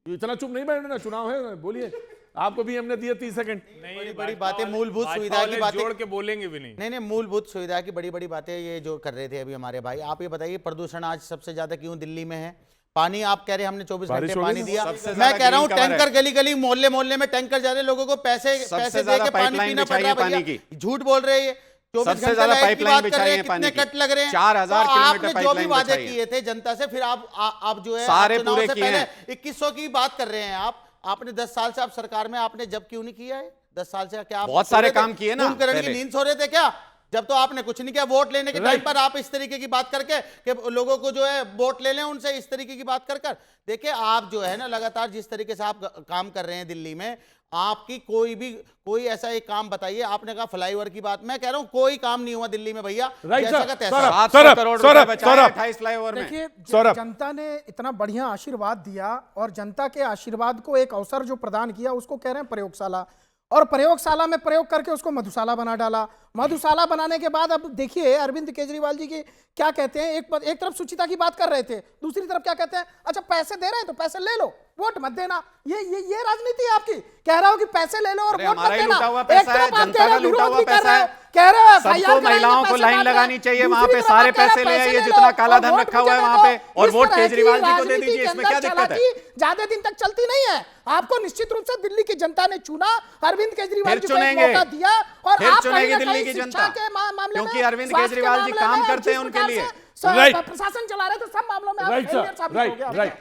इतना चुप नहीं बैठना, चुनाव है, बोलिए। आपको भी हमने दिए 30 सेकंड। बड़ी बड़ी बातें, मूलभूत सुविधा की बातें जोड़ के बोलेंगे भी नहीं। नहीं, मूलभूत सुविधा की बड़ी बड़ी बातें ये जो कर रहे थे अभी हमारे भाई। आप ये बताइए, प्रदूषण आज सबसे ज्यादा क्यों दिल्ली में है? पानी आप कह रहे हैं हमने 24 घंटे पानी दिया। मैं कह रहा हूँ टैंकर गली गली मोहल्ले मोहल्ले में टैंकर जा रहे, लोगों को पैसे दे के पानी पीना पड़ रहा है। झूठ बोल रहे हैं। 24 घंटे लाइट की बात कर रहे हैं, कितने कट लग रहे हैं। 4000 किलोमीटर आपने जो भी वादे किए थे जनता से, फिर आप जो है सारे चुनाव पूरे से किए पहले हैं। 2100 की बात कर रहे हैं आपने 10 साल से आप सरकार में, आपने जब क्यों नहीं किया है? 10 साल से क्या आप बहुत सारे काम किए ना? कुंभकर्ण की नींद सो रहे थे क्या? जब तो आपने कुछ नहीं किया। वोट लेने के टाइम पर आप इस तरीके की बात करके कि लोगों को जो है वोट ले लें उनसे, इस तरीके की बात कर देखिए, आप जो है ना लगातार जिस तरीके से आप काम कर रहे हैं दिल्ली में, आपकी कोई ऐसा एक काम बताइए। आपने कहा फ्लाईओवर की बात, मैं कह रहा हूं कोई काम नहीं हुआ दिल्ली में भैया। जैसा का तैसा। 700 करोड़ रुपए बचाए 28 फ्लाईओवर में। देखिए, जनता ने इतना बढ़िया आशीर्वाद दिया और जनता के आशीर्वाद को एक अवसर जो प्रदान किया उसको कह रहे हैं प्रयोगशाला। और प्रयोगशाला में प्रयोग करके उसको मधुशाला बना डाला। मधुशाला बनाने के बाद अब देखिए अरविंद केजरीवाल जी की क्या कहते हैं। एक तरफ सुचिता की बात कर रहे थे, दूसरी तरफ क्या कहते हैं, अच्छा पैसे दे रहे हैं तो पैसे ले लो, वोट मत देना। ये राजनीति है आपकी। कह रहा हो कि पैसे ले लो और वोट मत देना। एक तरफ आप कह रहे हो विरोध भी कर रहे हो, कह रहे हो सबको महिलाओं को लाइन लगानी चाहिए, वहां पे सारे पैसे ले आइए, जितना काला धन रखा हुआ है वहां पे, और वोट केजरीवाल जी को दे दीजिए। इसमें क्या दिक्कत है? ज्यादा दिन तक चलती नहीं है। आपको निश्चित रूप से दिल्ली की जनता ने चुना, अरविंद केजरीवाल जी को एक मौका दिया और फिर आप चुनेगी दिल्ली की जनता, क्योंकि अरविंद केजरीवाल जी काम करते हैं उनके लिए। Right. प्रशासन चला रहे थे, सब मामलों में आप राइट failure सर, साबित हो राइट गया। राइट।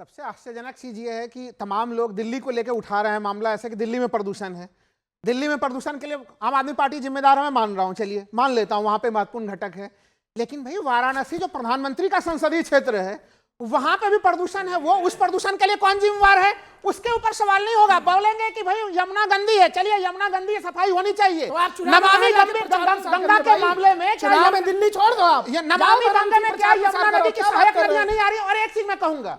सबसे आश्चर्यजनक चीज ये है कि तमाम लोग दिल्ली को लेकर उठा रहे हैं मामला ऐसे कि दिल्ली में प्रदूषण है। दिल्ली में प्रदूषण के लिए आम आदमी पार्टी जिम्मेदार है, मैं मान रहा हूं, चलिए मान लेता हूं, वहां पे महत्वपूर्ण घटक है। लेकिन भाई वाराणसी जो प्रधानमंत्री का संसदीय क्षेत्र है, वहां पे भी प्रदूषण है, वो उस प्रदूषण के लिए कौन जिम्मेवार है, उसके ऊपर सवाल नहीं होगा। बोलेंगे कि भाई यमुना गंदी है, चलिए यमुना गंदी है, सफाई होनी चाहिए। तो आप चुनाव नमामि में जाके गंगे प्रचार प्रसार गंगा करिए के भाई। मामले में क्या चुनाव में दिल्ली छोड़ दो आप, ये नमामि जाओ गंगे में क्या प्रचार प्रसार यमुना करो, नदी की क्या बात सहायक कर रहे नदियां हो? नहीं आ रही। और एक चीज मैं कहूंगा,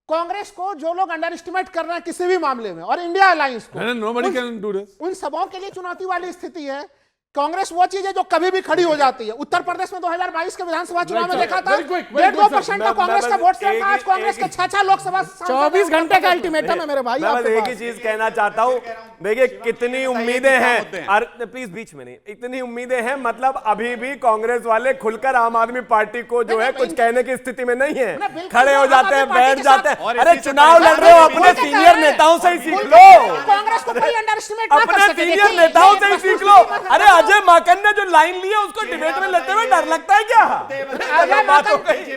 कांग्रेस को जो लोग अंडर एस्टिमेट कर रहे हैं किसी भी मामले में, और इंडिया अलायंस को, Nobody can do this. उन सबों के लिए चुनौती वाली स्थिति है। कांग्रेस वो चीज है जो कभी भी खड़ी हो जाती है। उत्तर प्रदेश में 2022 के विधानसभा चुनाव में देखा था, Very quick, very quick, 1.5% का sir. कांग्रेस का वोट शेयर था। आज कांग्रेस के 6 लोकसभा 24 घंटे का अल्टीमेटम है मेरे भाई मैं बस आपके एक ही पास। चीज कहना चाहता हूं, देखिए कितनी उम्मीदें हैं, और प्लीज बीच में नहीं, इतनी उम्मीदें हैं, मतलब अभी भी कांग्रेस वाले खुलकर आम आदमी पार्टी को जो है कुछ कहने की स्थिति में नहीं है, खड़े हो जाते हैं, बैठ जाते हैं। अरे चुनाव लड़ रहे हो, अपने सीनियर नेताओं से ही सीख लो, कांग्रेस को कोई अंडर एस्टिमेट ना कर अपने सके। सीनियर नेताओं से ही सीख लो। अरे अजय माकन ने जो लाइन ली है उसको डिबेट में लेते हुए डर लगता है क्या? बात हो गई।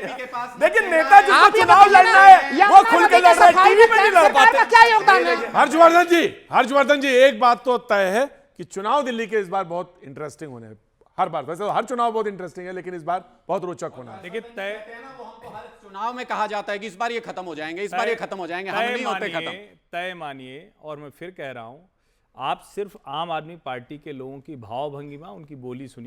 देखिए नेता जिसको आप ये चुनाव बताइए लड़ना ना, है वो यमुना खुल नदी के लड़ रहा है, सफाई टीवी में पे नहीं केंद्र लड़ सरकार का पाते। क्या योगदान है? हर्षवर्धन जी एक बात तो तय है कि चुनाव दिल्ली के इस बार बहुत इंटरेस्टिंग होने हैं। हर बार, वैसे तो हर चुनाव बहुत इंटरेस्टिंग है, लेकिन इस बार बहुत रोचक होना है। देखिए तय चुनाव में कहा जाता है कि इस बार ये खत्म हो जाएंगे, इस बार ये खत्म हो जाएंगे, हम नहीं होते खत्म। तय मानिए, और मैं फिर कह रहा हूं, आप सिर्फ आम आदमी पार्टी के लोगों की भाव भंगिमा, उनकी बोली सुनिए।